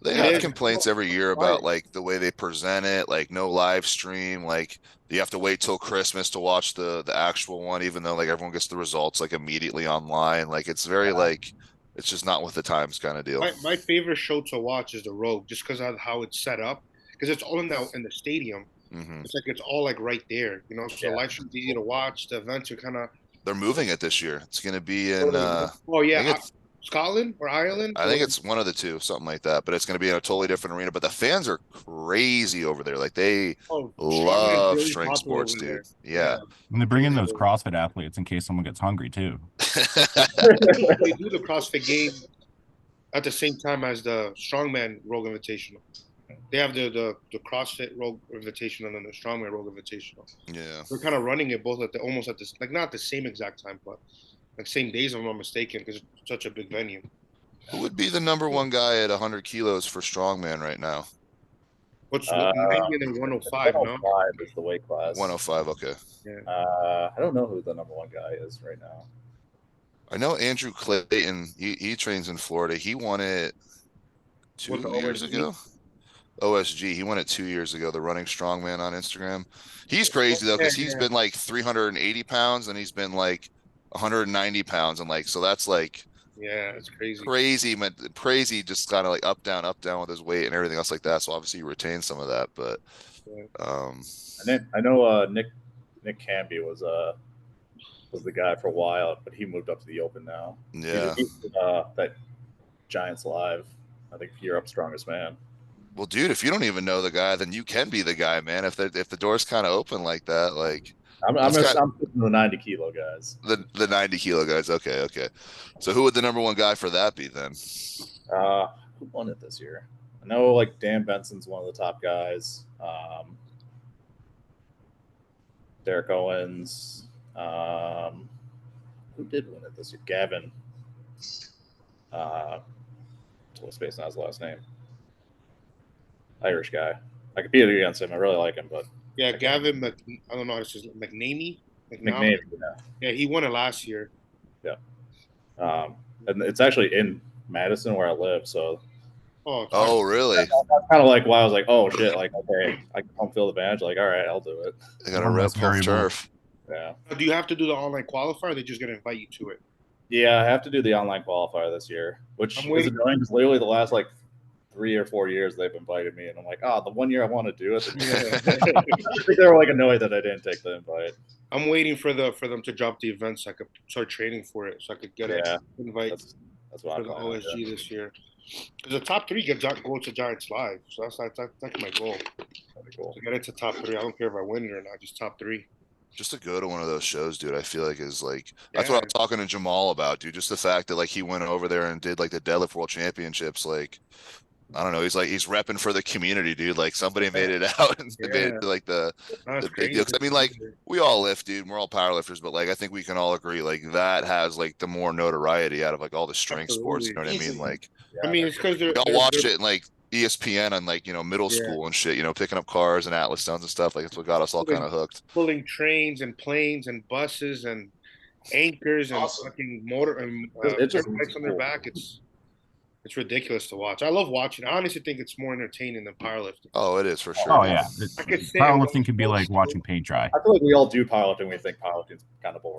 They It have is. complaints every year about like the way they present it, like no live stream, like you have to wait till Christmas to watch the actual one, even though like everyone gets the results like immediately online. Like it's very like it's just not with the times kind of deal. my favorite show to watch is the Rogue, just because of how it's set up. Because it's all in the stadium. Hmm. It's like it's all like right there, you know. So Yeah. the live stream's easy to watch. The events are kind of. They're moving it this year. It's gonna be in Oh I yeah, think it's Scotland or Ireland. I think it's one of the two, something like that. But it's gonna be in a totally different arena. But the fans are crazy over there. Like they Oh, love really strength popular sports, over dude. there. Yeah. And they bring in those CrossFit athletes in case someone gets hungry too. They do the CrossFit game at the same time as the Strongman Rogue Invitational. They have the CrossFit Rogue Invitational and then the Strongman Rogue Invitational. Yeah. We're kind of running it both at the almost at this, like not the same exact time, but like same days if I'm not mistaken, because it's such a big venue. Who would be the number one guy at 100 kilos for strongman right now? What's 90 90 and then 105, no? 105 is the weight class. 105. Okay. I don't know who the number one guy is right now. I know Andrew Clayton. He trains in Florida. He won it With the 2 years OSG? ago. OSG. He won it 2 years ago. The running strongman on Instagram. He's crazy though because he's been like 380 pounds and he's been like 190 pounds and like so that's like Yeah, it's crazy. crazy just kind of like up down with his weight and everything else like that. So obviously he retains some of that, but I know Nick Canby was the guy for a while, but he moved up to the Open now. yeah. He's that Giants Live. I think Europe's Strongest Man. Well, dude, if you don't even know the guy, then you can be the guy, man. If the door's kind of open like that, like I'm putting the 90 kilo guys. the 90 kilo guys. Okay. So who would the number one guy for that be then? Who won it this year? I know like Dan Benson's one of the top guys. Derek Owens. Who did win it this year? Gavin. What's based on his last name? Irish guy. I compete against him. I really like him, but Yeah, Gavin I don't know how to say McNamee. McNamee, Yeah, he won it last year. and it's actually in Madison where I live, so Oh, really? that's kind of like why I was like, oh shit, like okay, I can home field advantage. Like, all right, I'll do it. They got a One rep less variable. turf. Yeah, Do you have to do the online qualifier? Or they just gonna invite you to it. yeah. I have to do the online qualifier this year, which I'm is waiting. annoying because literally the last like 3 or 4 years they've invited me, and I'm like, oh, the 1 year I want to do it. I think they were like annoyed that I didn't take the invite. I'm waiting for them to drop the event so I could start training for it, so I could get Yeah. an invite That's what for I'm the planning on OSG doing. this year. Because the top three go to Giants Live, so that's my goal. That'd be cool. To get into top three. I don't care if I win it or not, just top three. Just to go to one of those shows, dude, I feel like is like that's what I Yeah. was talking to Jamal about, dude. Just the fact that like he went over there and did like the deadlift world championships, like I don't know, he's repping for the community, dude. Like somebody made it out and they made it to, like the That's big deal. 'Cause, I mean, like we all lift, dude. And we're all powerlifters, but like I think we can all agree, like that has like the more notoriety out of like all the strength sports. You know what I mean? Easily. Like Yeah, I mean, it's because we all watched it in like ESPN on like middle Yeah. school and shit. Picking up cars and Atlas stones and stuff. Like it's what got us all kind of hooked. pulling trains and planes and buses and anchors and Awesome. fucking motor and It's just bikes on their cool. back. It's ridiculous to watch. I love watching. I honestly think it's more entertaining than powerlifting. Oh, it is for sure. Oh dude. yeah, I could say I'm powerlifting going can be old like school. watching paint dry. I feel like we all do powerlifting. We think powerlifting's kind of boring.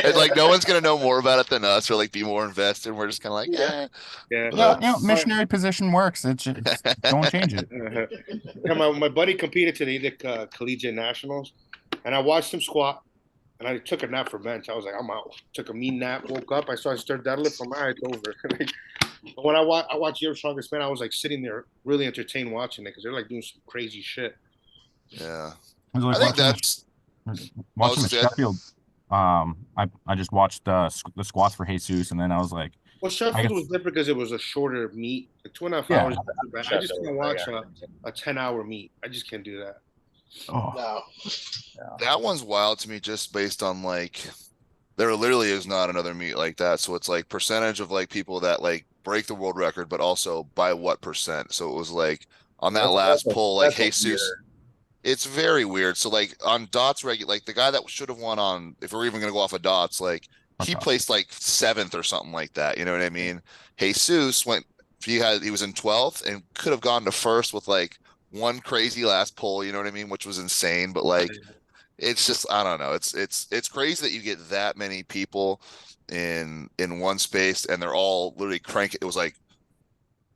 And like no one's gonna know more about it than us or like be more invested. We're just kind of like, yeah. Yeah. No, missionary position works. Don't change it. Yeah, my buddy competed today, the collegiate nationals, and I watched him squat, and I took a nap for bench. I was like, I'm out. Took a mean nap, woke up, I started stir deadlift. I'm all right, it's over. But when I watched Your Strongest Man, I was like sitting there really entertained watching it because they're like doing some crazy shit. Yeah. It was I like think watching that's watching the gonna say- Sheffield. I just watched the squats for Jesus, and then I was like, Well, Sheffield guess- was different because it was a shorter meet. Like 2.5 Yeah. hours. Isn't too bad. I just Sheffield, can't watch yeah. a 10-hour meet. I just can't do that. oh, No. that one's wild to me just based on like There literally is not another meet like that. So it's like percentage of like people that like break the world record, but also by what percent. So it was like on that last pull, like Jesus, it's very weird. So like on dots like the guy that should have won on, if we're even gonna go off of dots, like he Okay. placed like 7th or something like that. You know what I mean? Jesus went, he was in 12th and could have gone to first with like one crazy last pull. You know what I mean? Which was insane. But like it's just, I don't know. It's crazy that you get that many people in one space and they're all literally cranking. It was like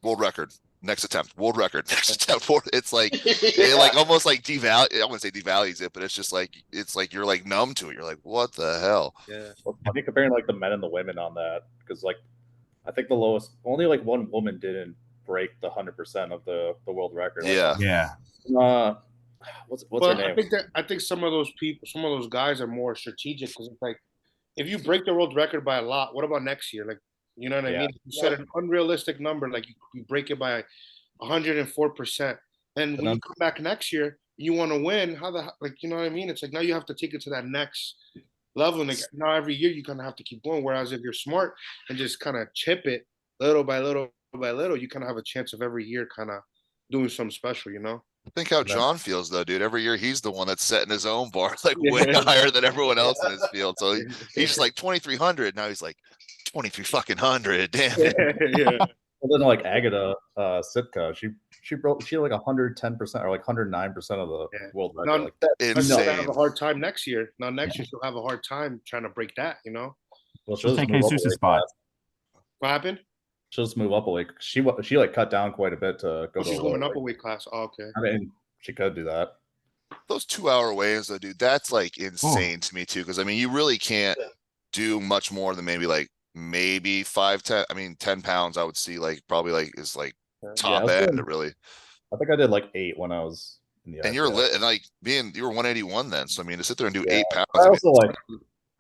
world record, next attempt, world record, next attempt. It's like it like almost like I wouldn't say devalues it, but it's like you're like numb to it. You're like, what the hell? Yeah. Well, I think comparing like the men and the women on that, because like I think the lowest, only like one woman didn't break the 100% of the world record. Like, Yeah. Yeah. What's Well, her name? I think some of those people, some of those guys are more strategic because it's like if you break the world record by a lot, what about next year? Like, you know what I Yeah. mean? You set an unrealistic number, like you break it by 104%. And when you come back next year, you want to win. Like, you know what I mean? It's like now you have to take it to that next level. And like now every year you kind of have to keep going. Whereas if you're smart and just kind of chip it little by little by little, you kind of have a chance of every year kind of doing something special, you know? Think how John feels though, dude. Every year he's the one that's setting his own bar like way higher than everyone else in his field. So he's just like 2,300. Now he's like 23 fucking hundred. Damn it. Yeah. Well, then like Agata Sitka, she had like 110% or like 109% of the world record. Now, like that. she'll have Insane. a hard time next year. Now next year she'll have a hard time trying to break that, you know? Well, she'll Just just take move up a Jesus' weight spot. class. What happened? She'll just move up a weight. She like cut down quite a bit to go to She's a lower moving up a weight. weight class. Oh, okay. I mean, she could do that. Those 2 hour weigh-ins though, dude, that's like insane to me too. Cause I mean, you really can't do much more than maybe 5, 10. I mean, 10 pounds, I would see like probably like is like top end really. I think I did like 8 when I was in the And you're IPF. lit and like you were 181 then. So I mean to sit there and do 8 pounds.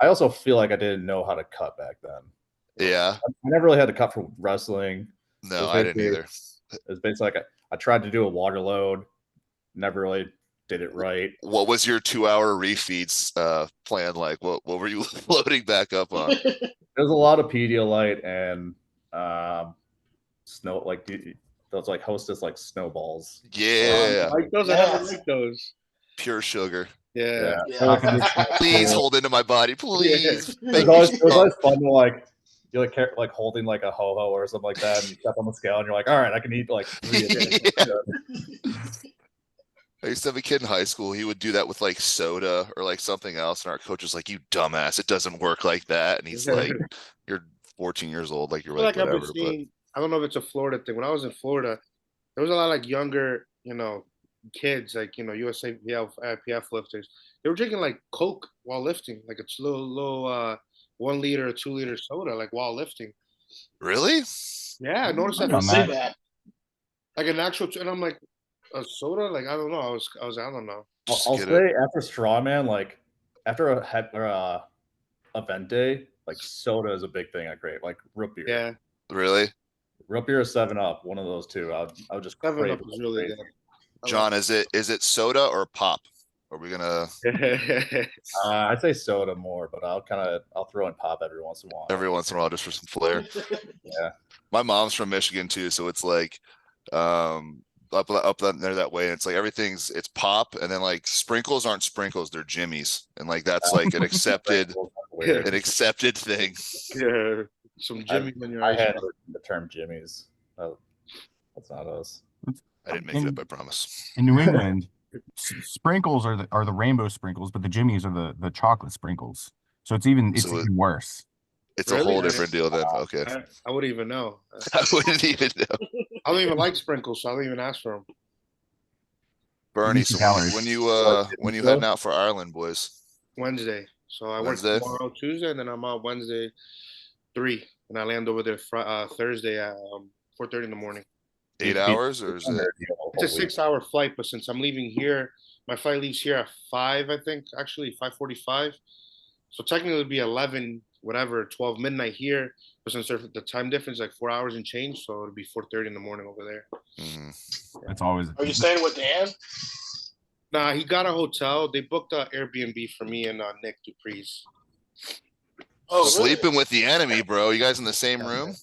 I also feel like I didn't know how to cut back then. Yeah. I never really had to cut for wrestling. No, I didn't either. It was basically like I tried to do a water load, never really did it right. What was your 2 hour refeeds plan like? What were you loading back up on? There's a lot of Pedialyte and snow, like those like Hostess like snowballs. Yeah. Like those, I never like those. Pure sugar. Yeah. Please hold into my body, please. It was always fun to like you like holding like a ho-ho or something like that, and you step on the scale and you're like, all right, I can eat like 3 a day. I used to have a kid in high school. He would do that with like soda or like something else. And our coach was like, you dumbass, it doesn't work like that. And he's like, you're 14 years old. Like, you're like, whatever. I don't know if it's a Florida thing. When I was in Florida, there was a lot of like younger, you know, kids, like, you know, USAPF lifters. They were drinking like Coke while lifting, like a little 1 liter or 2 liter soda, like while lifting. Really? Yeah, I noticed that. Say that. Like an actual, and I'm like, a soda? Like, I don't know. I don't know. I'll say after Strawman, like after a event day, like soda is a big thing I crave. Like root beer. Yeah. Really? Root beer or 7-Up, one of those two. I would just 7-Up is really good. John, is it soda or pop? Are we gonna? I'd say soda more, but I'll throw in pop every once in a while. Every once in a while, just for some flair. Yeah. My mom's from Michigan too, so it's like, up there that way. And it's like it's pop, and then like sprinkles aren't sprinkles, they're jimmies, and like that's like an accepted thing. Yeah, some jimmy when you're. I had the term jimmies. That's not us. I didn't make it up, I promise. In New England, sprinkles are the rainbow sprinkles, but the jimmies are the chocolate sprinkles. So it's even worse. It's a whole different deal then. Okay. I wouldn't even know. I wouldn't even know. I don't even like sprinkles, so I don't even ask for them. Bernie, so when you heading out for Ireland, boys? Wednesday. So I work tomorrow, Tuesday, and then I'm out Wednesday 3, and I land over there Thursday at 4:30 in the morning. 8 hours, or is it? It's a 6-hour flight, but since I'm leaving here, my flight leaves here at 5, I think. Actually, 5:45. So technically, it'd be 11, whatever, 12 midnight here. But since the time difference, like 4 hours and change, so it'll be 4:30 in the morning over there. Mm-hmm. That's always. Are you staying with Dan? Nah, he got a hotel. They booked an Airbnb for me and Nick Dupree's. Oh, really? Sleeping with the enemy, bro. You guys in the same room?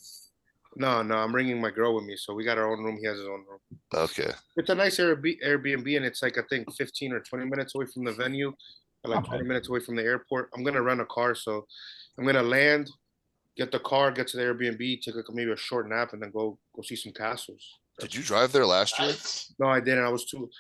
No, I'm bringing my girl with me, so we got our own room. He has his own room. Okay. It's a nice Airbnb, and it's like I think 15 or 20 minutes away from the venue, and like Okay. 20 minutes away from the airport. I'm gonna rent a car, so I'm gonna land, get the car, get to the Airbnb, take like maybe a short nap, and then go see some castles. Did you drive there last year? Nice. No, I didn't. I was too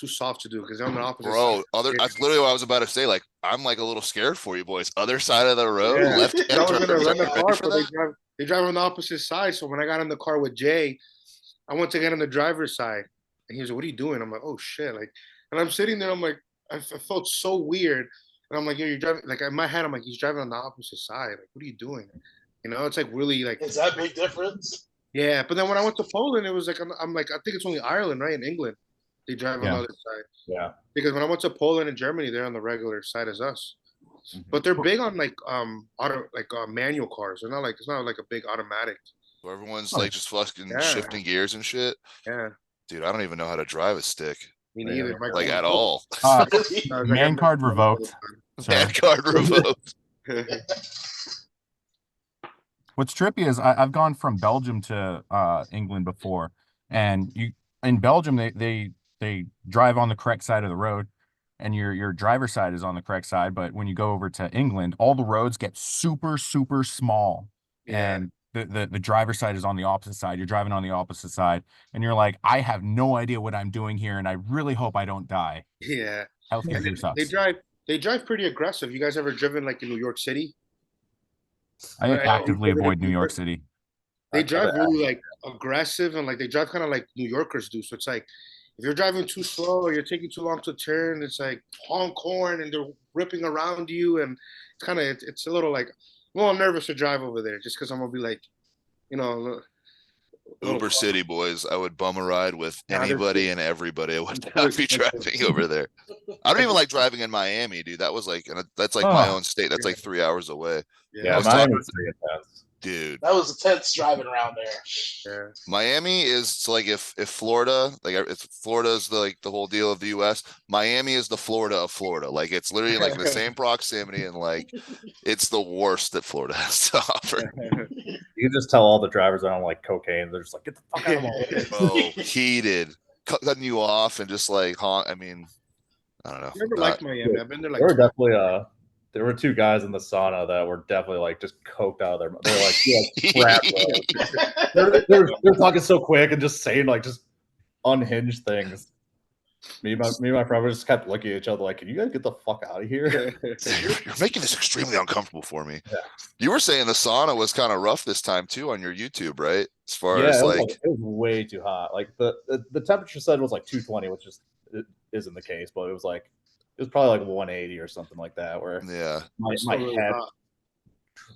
soft to do because they're on the opposite Bro, side. that's literally what I was about to say. Like, I'm like a little scared for you boys. Other side of the road, Yeah. left I hand was turn. gonna rent a Ready car, for but that? they drive on the opposite side. So when I got in the car with Jay, I went to get on the driver's side, and he was like, "What are you doing?" I'm like, "Oh shit!" Like, and I'm sitting there. I'm like, I felt so weird, and I'm like, "Yo, you're driving." Like in my head, I'm like, "He's driving on the opposite side. Like, what are you doing?" You know, it's like really like, Is that a big difference? yeah. But then when I went to Poland, it was like I'm like, I think it's only Ireland, right? In England, they drive on the Yeah. other side. Yeah. Because when I went to Poland and Germany, they're on the regular side as us. Mhm. But they're big on like manual cars. They're not like it's not like a big automatic. So everyone's Oh, like just fucking yeah. shifting gears and shit. Yeah, Dude, I don't even know how to drive a stick. me Yeah. neither. My Like car- at all. Really? I was like, Man I'm card not- revoked. Sir. Man card revoked. What's trippy is I've gone from Belgium to England before, and you in Belgium they drive on the correct side of the road, and your driver's side is on the correct side. But when you go over to England, all the roads get super small, Yeah. and the driver's side is on the opposite side. You're driving on the opposite side, and you're like, I have no idea what I'm doing here, and I really hope I don't die. Yeah. Healthcare And here they sucks. drive pretty aggressive. You guys ever driven like in New York City? I Right. actively avoid New York City. They drive really like aggressive and like they drive kind of like New Yorkers do. So it's like if you're driving too slow or you're taking too long to turn, it's like honk horn and they're ripping around you, and it's kind of it's a little like, well, I'm nervous to drive over there just because I'm gonna be like, you know, a little Uber City boys. I would bum a ride with Nah, they're anybody cool. and everybody. I would They're not be expensive. driving over there. I don't even like driving in Miami, dude. That was like, that's like my Oh. own state. That's like 3 hours away. Yeah, I was talking- Miami's pretty intense. Dude, That was intense driving around there. Yeah. Miami is so like if Florida, like if Florida's the like the whole deal of the US, Miami is the Florida of Florida. Like it's literally like the same proximity, and like it's the worst that Florida has to offer. You can just tell all the drivers that don't like cocaine. They're just like, get the fuck out of my way. Bro, heated, cutting you off and just like honk. I mean, I don't know. I never liked Miami. I've been there like There were definitely there were two guys in the sauna that were definitely like just coked out of their. They're like, crap, bro. They're talking so quick and just saying like just unhinged things. Me and my brother just kept looking at each other like, can you guys get the fuck out of here? You're making this extremely uncomfortable for me. Yeah. You were saying the sauna was kind of rough this time too on your YouTube, right? As far Yeah, as it was, like, it was way too hot. Like the temperature said was like 220, which is it isn't the case, but it was probably like 180 or something like that. Where yeah. my Still really head hot.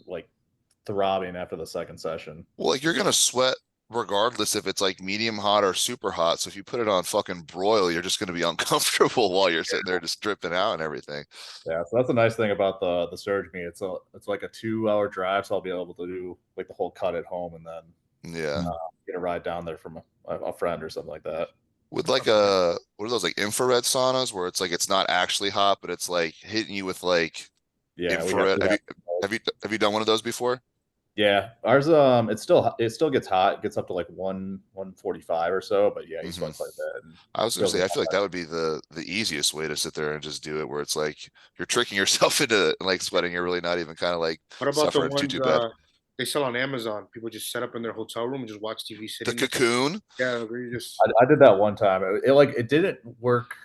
like throbbing after the second session. Well, like you're gonna sweat regardless if it's like medium hot or super hot. So if you put it on fucking broil, you're just gonna be uncomfortable while you're sitting there just dripping out and everything. Yeah, so that's the nice thing about the surge meet. It's like a 2-hour drive, so I'll be able to do like the whole cut at home and then Yeah. get a ride down there from a friend or something like that. With like what are those like infrared saunas where it's like it's not actually hot, but it's like hitting you with like Yeah, infrared. Have you done one of those before? Yeah, ours it still gets hot. It gets up to like 145 or so, but yeah, you sweat quite a bit. And I was gonna really say, I feel like that would be the easiest way to sit there and just do it, where it's like you're tricking yourself into like sweating. You're really not even kind of like What about the suffering ones too bad. they sell on Amazon? People just set up in their hotel room and just watch TV The sitting. cocoon. Yeah, where you just I did that one time. It didn't work.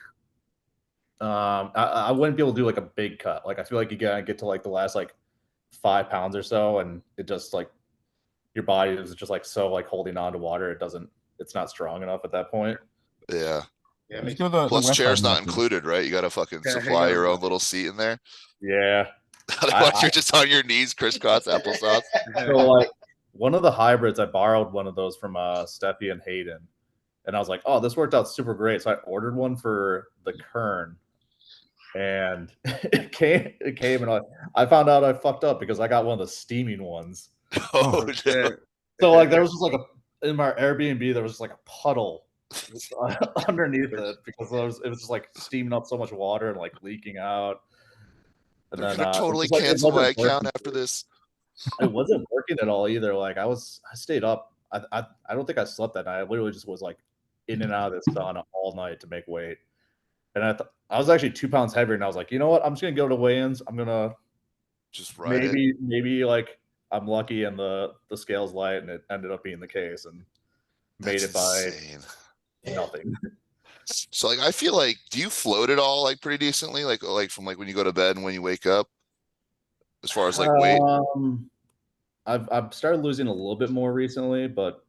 I wouldn't be able to do like a big cut. Like I feel like you gotta get to like the last like 5 pounds or so, and it just like your body is just like so like holding on to water. It's not strong enough at that point. Yeah. yeah. Just go the Plus West chairs Side not method. included, right? You got to fucking Yeah, supply hang your on. own little seat in there. Yeah. Otherwise, you're just on your knees, crisscross applesauce. So like one of the hybrids, I borrowed one of those from Steffi and Hayden, and I was like, oh, this worked out super great. So I ordered one for the Kern, and it came, and I found out I fucked up because I got one of the steaming ones. Oh, Yeah. So like there was just like in my Airbnb there was just like a puddle underneath it because it was just like steaming up so much water and like leaking out. And They're then gonna totally it's like, it cancel my wasn't account working. after this. It wasn't working at all either. Like I stayed up. I don't think I slept that night. I literally just was like in and out of the sauna all night to make weight. And I was actually 2 pounds heavier, and I was like, you know what? I'm just gonna go to weigh-ins. I'm gonna Just ride it. maybe like I'm lucky and the scale's light, and it ended up being the case, and made That's it by insane. nothing. So like I feel like, do you float at all like pretty decently? Like from like when you go to bed and when you wake up? As far as like weight? I've started losing a little bit more recently, but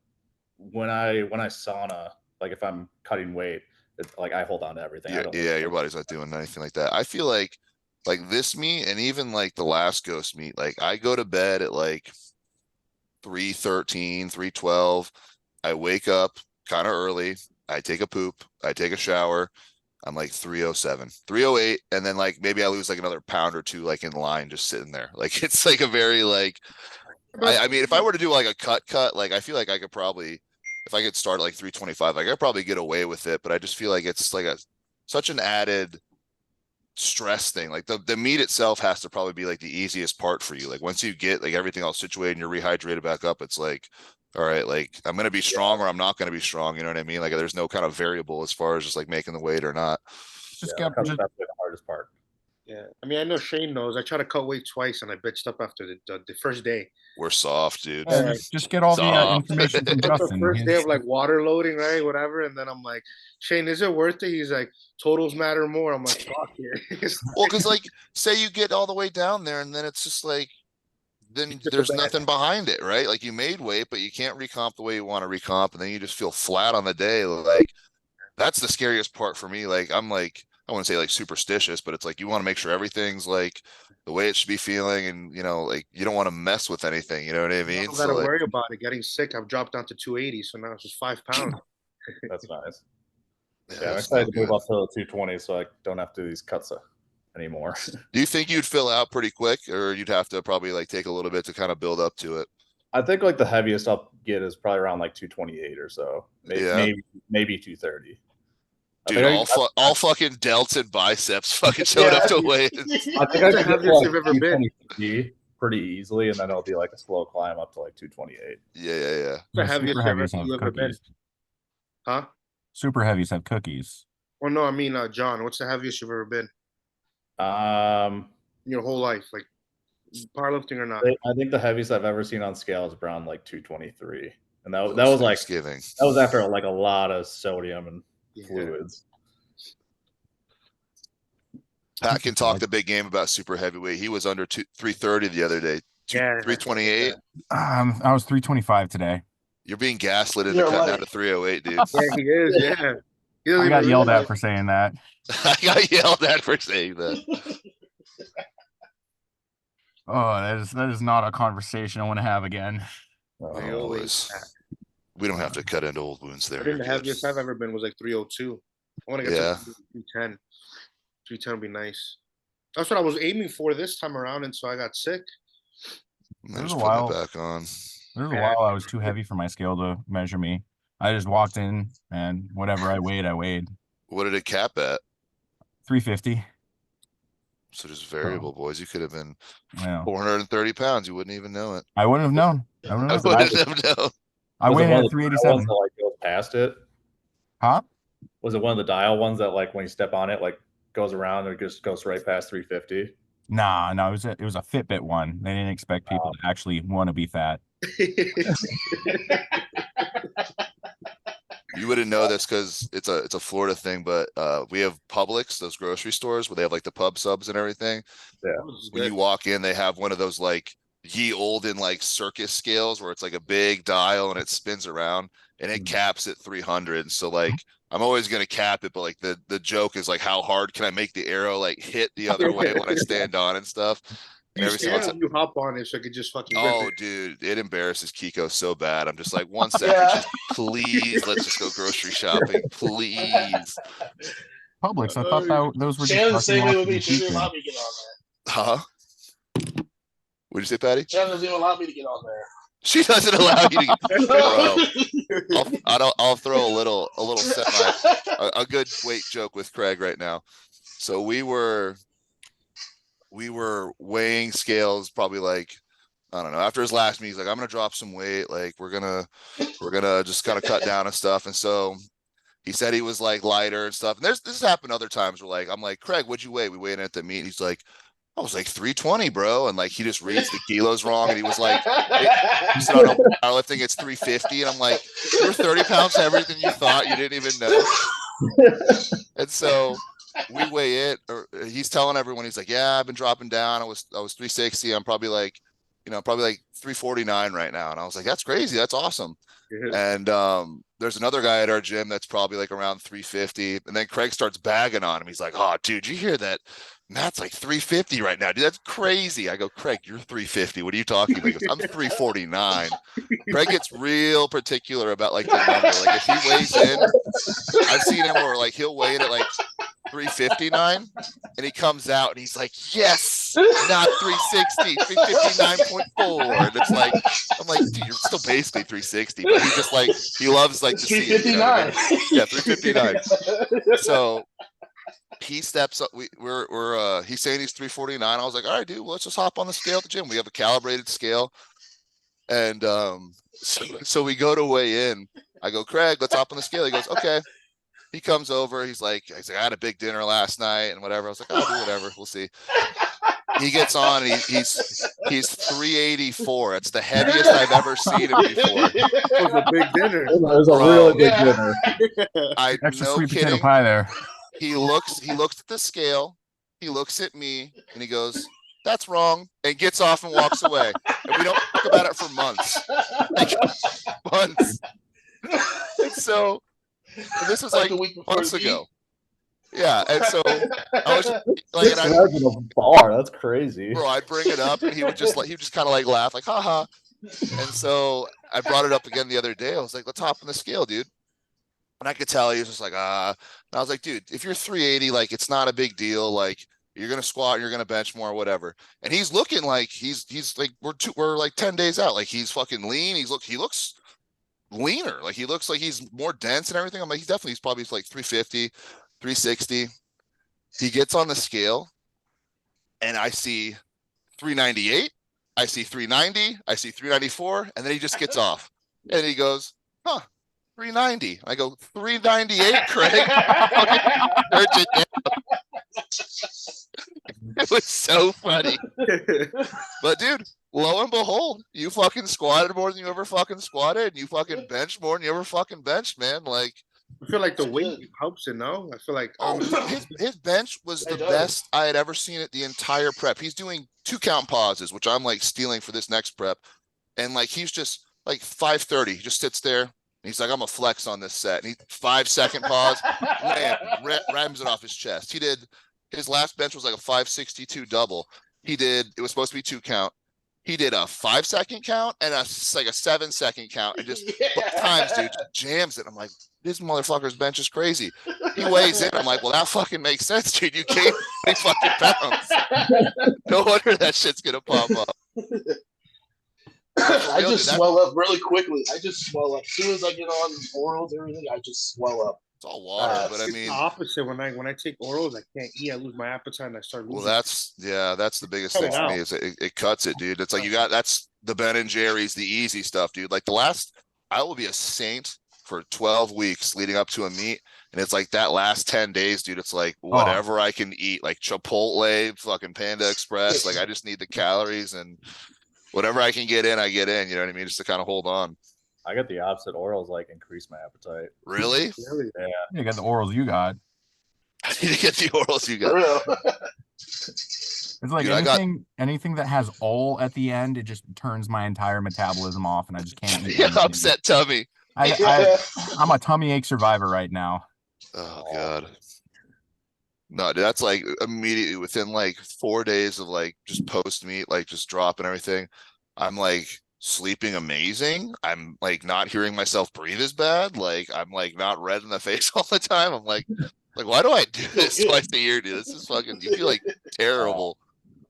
when I sauna, like if I'm cutting weight, it's like I hold on to everything. I Yeah, don't yeah, your body's not doing anything like that. I feel like this meet and even like the last ghost meet, like I go to bed at like 3:13, 3:12. I wake up kind of early. I take a poop. I take a shower. I'm like 3:07, 3:08, and then like maybe I lose like another pound or two like in line just sitting there. Like it's like a very like I mean if I were to do like a cut, like I feel like I could probably, if I could start at like 3:25, like I'd probably get away with it, but I just feel like it's like such an added stress thing. Like the meat itself has to probably be like the easiest part for you. Like once you get like everything all situated and you're rehydrated back up, it's like, all right, like I'm gonna be strong or I'm not gonna be strong. You know what I mean? Like there's no kind of variable as far as just like making the weight or not. Just Yeah, get that's just, definitely the hardest part. Yeah, I mean, I know Shane knows. I tried to cut weight twice, and I bitched up after the first day. We're soft, dude. just get all the Soft. information from That's the Justin. first day of like water loading, right? Whatever. And then I'm like, Shane, is it worth it? He's like, totals matter more. I'm like, fuck it. Well, because like say you get all the way down there and then it's just like then there's nothing behind it, right? Like you made weight, but you can't recomp the way you want to recomp, and then you just feel flat on the day. Like that's the scariest part for me. Like I'm like, I wouldn't say like superstitious, but it's like you want to make sure everything's like the way it should be feeling, and you know, like you don't want to mess with anything. You know what I I mean? don't So gotta like, worry about it. Getting sick, I've dropped down to 280, so now it's just 5 pounds. That's nice. yeah, Yeah, I'm it's no excited to move good. up to 220, so I don't have to do these cuts anymore. Do you think you'd fill out pretty quick, or you'd have to probably like take a little bit to kind of build up to it? I think like the heaviest I'll get is probably around like 228 or so. Yeah. Maybe 230. Dude, all fucking delts and biceps fucking showed up to weigh. I think It's I the could get heaviest like you've ever been. 223 pretty easily, and then it'll be like a slow climb up to like 228. Yeah. The heaviest super heavies you've have ever been. cookies. Huh? Super heavies have cookies. Well, no, I mean, John, what's the heaviest you've ever been in your whole life? Like powerlifting or not? I think the heaviest I've ever seen on scale is around like 223, and that was like Thanksgiving. that was after like a lot of sodium and fluids. Pat can talk the big game about super heavyweight. He was under 330 the other day. 328. I was 325 today. You're being gaslit into cutting down to 308, dude. Yeah, he is. Yeah. I got yelled at for saying that. I got yelled at for saying that. Oh, that is not a conversation I want to have again. Boys. We don't have to cut into old wounds there. I think the heaviest I've ever been was like 302. I want to get to 310. 310 would be nice. That's what I was aiming for this time around, and so I got sick. There's a while back on. There was a while I was too heavy for my scale to measure me. I just walked in and whatever I weighed. What did it cap at? 350. So just variable, boys. You could have been 430 pounds. You wouldn't even know it. I wouldn't have known. I wouldn't have known. I weighed in at 387. That, like, goes past it. Huh? Was it one of the dial ones that like when you step on it, like goes around and just goes right past 350? Nah, no, it was a Fitbit one. They didn't expect people to actually want to be fat. You wouldn't know this because it's a Florida thing, but we have Publix, those grocery stores where they have like the pub subs and everything. Yeah. When you walk in, they have one of those like ye olden like circus scales where it's like a big dial and it spins around and it caps at 300. So like I'm always gonna cap it, but like the joke is like how hard can I make the arrow like hit the other way when I stand on and stuff. And You every single time you hop on it so I could just fucking Oh, dude, it embarrasses Kiko so bad. I'm just like, 1 second, just please, let's just go grocery shopping, please. Publix, I thought those were Shannon's the just same way with fucking me. She cheap didn't allow things. me to get on there. Huh? What'd you say, Patty? Shannon doesn't even allow me to get on there. She doesn't allow you to Bro, I'll throw a good weight joke with Craig right now. So we were we were weighing scales probably like, I don't know, after his last meet, he's like, I'm gonna drop some weight, like we're gonna just kind of cut down and stuff. And so he said he was like lighter and stuff. And this has happened other times where like I'm like, Craig, what'd you weigh? We weighed in at the meet. And he's like, I was like 320, bro. And like he just reads the kilos wrong. And he was like, you said on powerlifting it's 350. And I'm like, you were 30 pounds heavier than you thought. You didn't even know. And so we weigh it, or he's telling everyone, he's like, yeah, I've been dropping down. I was 360. I'm probably like, probably like 349 right now. And I was like, that's crazy. That's awesome. And there's another guy at our gym that's probably like around 350. And then Craig starts bagging on him. He's like, oh, dude, you hear that? Matt's like 350 right now. Dude, that's crazy. I go, Craig, you're 350. What are you talking about? He goes, I'm 349. Craig gets real particular about like the number. Like if he weighs in, I've seen him where like he'll weigh in at like 359 and he comes out and he's like, yes, not 360, 359.4. And it's like, I'm like, dude, you're still basically 360, but he just like, he loves like to see it, you know what I mean? Yeah, 359. So he steps up. He's saying he's 349. I was like, all right, dude, well, let's just hop on the scale at the gym. We have a calibrated scale. And so we go to weigh in. I go, Craig, let's hop on the scale. He goes, okay. He comes over. He's like, I had a big dinner last night and whatever. I was like, I'll do whatever. We'll see. He gets on. And he's 384. It's the heaviest I've ever seen him before. It was a big dinner. It was a really big dinner. Extra no sweet kidding. potato pie there. He looks at the scale. He looks at me and he goes, that's wrong, and gets off and walks away. And we don't talk about it for months. Like, months. And so this was like months ago. Yeah, and so I was like, Six legs in a bar. That's crazy. Bro, I'd bring it up, and he would just kind of like laugh, like, haha. And so I brought it up again the other day. I was like, let's hop on the scale, dude. And I could tell he was just like, And I was like, dude, if you're 380, like, it's not a big deal. Like, you're gonna squat, you're gonna bench more, whatever. And he's looking like he's like we're like 10 days out. Like he's fucking lean. He looks leaner. Like he looks like he's more dense and everything. I'm like, he's probably like 350, 360. He gets on the scale, and I see 398. I see 390. I see 394, and then he just gets off, and he goes, huh. 390. I go, 398, Craig. It was so funny. But dude, lo and behold, you fucking squatted more than you ever fucking squatted, and you fucking benched more than you ever fucking benched, man. Like, I feel like the weight helps it, no? I feel like his bench was the best I had ever seen it the entire prep. He's doing 2 count pauses, which I'm like stealing for this next prep. And like he's just like 5:30. He just sits there. He's like, I'm a flex on this set. And he 5-second pause, rams it off his chest. He did, his last bench was like a 562 double. It was supposed to be 2 count. He did a 5-second count and like a 7-second count, and just both times, dude, jams it. I'm like, this motherfucker's bench is crazy. He weighs in. I'm like, well, that fucking makes sense, dude. You gained 20 fucking pounds. No wonder that shit's gonna pop up. I just swell up really quickly. I just swell up. As soon as I get on orals and everything, I just swell up. It's all water, but I mean, the opposite. When I take orals, I can't eat. I lose my appetite and I start losing. Well, that's the biggest thing for me is it cuts it, dude. It's like that's the Ben and Jerry's, the easy stuff, dude. Like I will be a saint for 12 weeks leading up to a meet, and it's like that last 10 days, dude. It's like whatever I can eat, like Chipotle, fucking Panda Express. Like I just need the calories, and whatever I can get in, I get in. You know what I mean? Just to kind of hold on. I get the opposite. Orals like increase my appetite. Really? Yeah. You got the orals you got. I need to get the orals you got. It's like anything that has "ol" at the end, it just turns my entire metabolism off, and I just can't eat. Yeah, upset tummy. I'm a tummy ache survivor right now. Oh god. No, dude, that's like immediately within like 4 days of like just post meet, like just dropping everything. I'm like sleeping amazing. I'm like not hearing myself breathe as bad. Like I'm like not red in the face all the time. I'm like why do I do this twice a year, dude? This is fucking, you feel like terrible.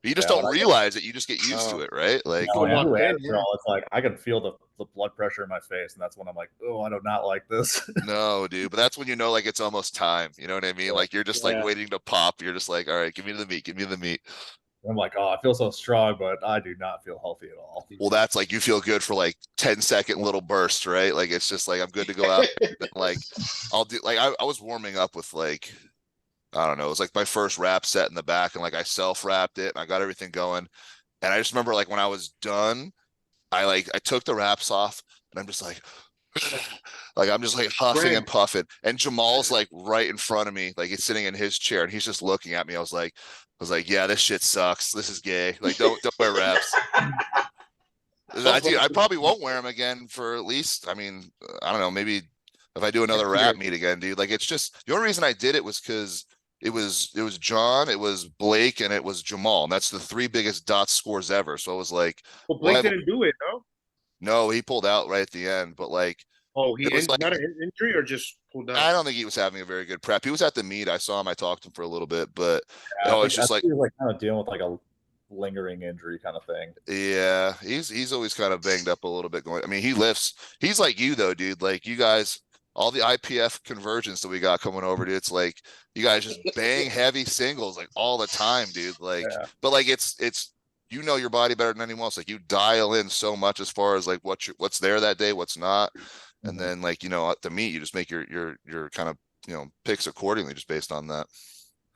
But you just don't realize it. You just get used to it, right? Like it's like I can feel the blood pressure in my face, and that's when I'm like, oh, I do not like this. No, dude. But that's when you know like it's almost time. You know what I mean? Like you're just like waiting to pop. You're just like, all right, give me the meat. Give me the meat. I'm like, oh, I feel so strong, but I do not feel healthy at all. Well, that's like you feel good for like 10-second little bursts, right? Like it's just like I'm good to go out. Like I'll do like I was warming up with like I don't know, it was like my first wrap set in the back, and like I self-wrapped it and I got everything going. And I just remember like when I was done, I took the wraps off and I'm just like like I'm just like huffing and puffing. And Jamal's like right in front of me, like he's sitting in his chair and he's just looking at me. I was like, yeah, this shit sucks. This is gay. Like don't wear wraps. I probably won't wear them again for at least, I mean, I don't know, maybe if I do another rap meet again, dude. Like it's just the only reason I did it was because it was John, it was Blake, and it was Jamal. And that's the 3 biggest dot scores ever. So I was like, Well, Blake didn't do it, no? No, he pulled out right at the end, but like he was like, not an injury or just pulled out? I don't think he was having a very good prep. He was at the meet. I saw him, I talked to him for a little bit, but it's just like he was like kind of dealing with like a lingering injury kind of thing. Yeah, he's always kind of banged up a little bit going. I mean, he lifts. He's like you though, dude. Like you guys, all the IPF convergence that we got coming over, dude. It's like you guys just bang heavy singles like all the time, dude. Like, but like it's you know your body better than anyone else. Like you dial in so much as far as like what's there that day, what's not, and then like at the meet you just make your kind of picks accordingly just based on that.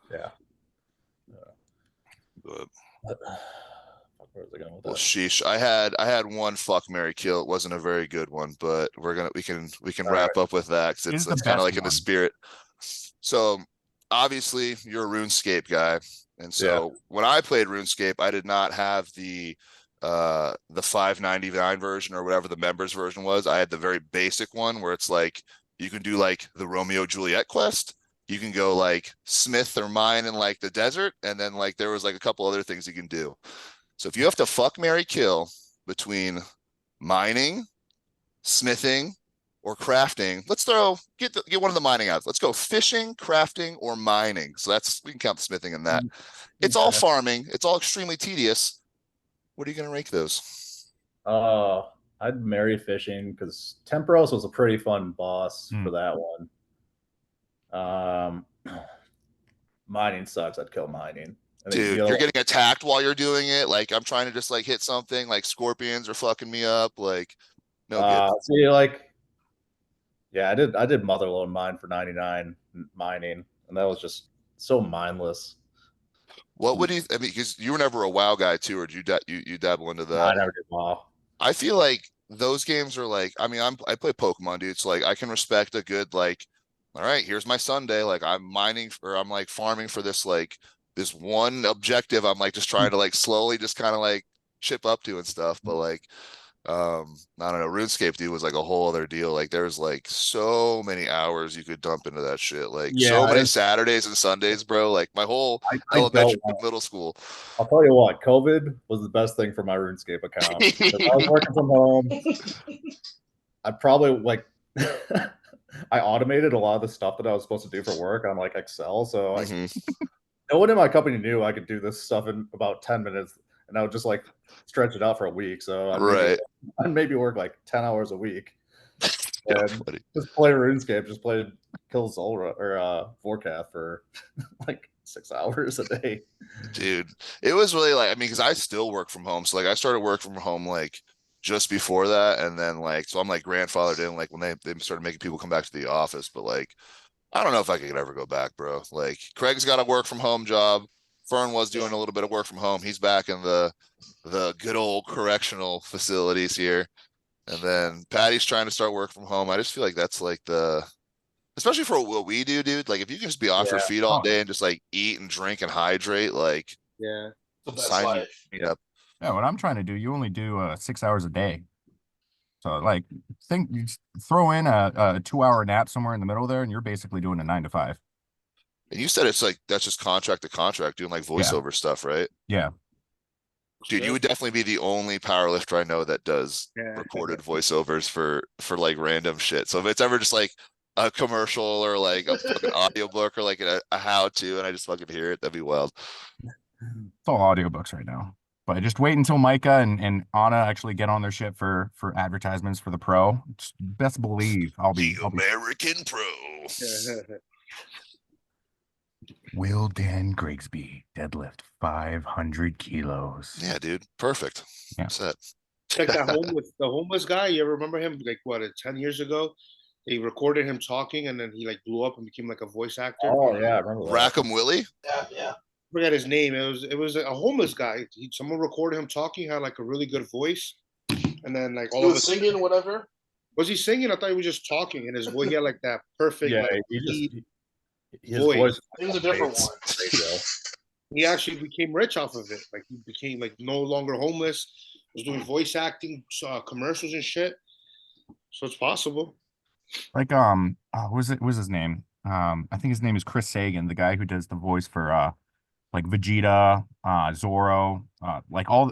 Yeah. But where was I going with well, that? sheesh. I had one fuck, marry, kill. It wasn't a very good one, but we can wrap up with that because it's kind of like in the spirit. So obviously you're a RuneScape guy, and so when I played RuneScape, I did not have the $5.99 version or whatever the members version was. I had the very basic one where it's like you can do like the Romeo Juliet quest. You can go like smith or mine in like the desert, and then like there was like a couple other things you can do. So if you have to fuck, marry, kill between mining, smithing, or crafting, let's get one of the mining out. Let's go fishing, crafting, or mining. So we can count the smithing in that. It's all farming. It's all extremely tedious. What are you going to rank those? I'd marry fishing because Temperos was a pretty fun boss for that one. Mining sucks. I'd kill mining. Dude, you're getting attacked while you're doing it. Like I'm trying to just like hit something. Like scorpions are fucking me up. Like no good. See, like, yeah, I did Motherlode mine for 99 mining, and that was just so mindless. What would you? I mean, because you were never a WoW guy too, or did you dabble into that? I never did WoW. I feel like those games are like. I mean, I play Pokemon, dude. So like, I can respect a good like. All right, here's my Sunday. Like I'm mining or I'm like farming for this like this one objective. I'm like just trying to like slowly just kind of like chip up to and stuff. But like, I don't know, RuneScape, dude, was like a whole other deal. Like there's like so many hours you could dump into that shit. Like so many Saturdays and Sundays, bro. Like my whole elementary middle school. I'll tell you what, COVID was the best thing for my RuneScape account. I was working from home. I probably like I automated a lot of the stuff that I was supposed to do for work on like Excel. So no one in my company knew I could do this stuff in about 10 minutes, and I would just like stretch it out for a week. So I'd maybe work like 10 hours a week and just play RuneScape, just play Kill Zolra or Forecast for like 6 hours a day. Dude, it was really like, I mean, because I still work from home. So like I started working from home like just before that, and then like so I'm like grandfathered in like when they started making people come back to the office. But like I don't know if I could ever go back, bro. Like Craig's got a work from home job. Fern was doing a little bit of work from home. He's back in the good old correctional facilities here. And then Patty's trying to start work from home. I just feel like that's like especially for what we do, dude. Like if you can just be off your feet all day and just like eat and drink and hydrate, like the best sign me up. Yeah, what I'm trying to do, you only do 6 hours a day. So like you throw in a 2-hour nap somewhere in the middle there, and you're basically doing a 9 to 5. And you said it's like that's just contract to contract doing like voiceover stuff, right? Yeah. Dude, you would definitely be the only powerlifter I know that does recorded voiceovers for like random shit. So if it's ever just like a commercial or like a fucking audiobook or like a how-to and I just fucking hear it, that'd be wild. It's all audiobooks right now. But just wait until Micah and Anna actually get on their shit for advertisements for the pro. Just best believe I'll be American Pro. Will Dan Grigsby deadlift 500 kilos? Yeah, dude. Perfect. Yeah. Set. It's like the homeless guy. You ever remember him? Like what, 10 years ago? They recorded him talking, and then he like blew up and became like a voice actor. Oh yeah, I remember that. Rackham Willie? Yeah. I forgot his name. It was a homeless guy. Someone recorded him talking, had like a really good voice, and then like He all of a was sudden, singing or whatever. was he singing? I thought he was just talking, and his voice, he had like that perfect. Yeah, like, his voice. voice. It was a different It's- one. He actually became rich off of it. Like he became like no longer homeless. Was doing voice acting, commercials and shit. So it's possible. Like what was his name? I think his name is Chris Sagan, the guy who does the voice for like Vegeta, Zoro, like all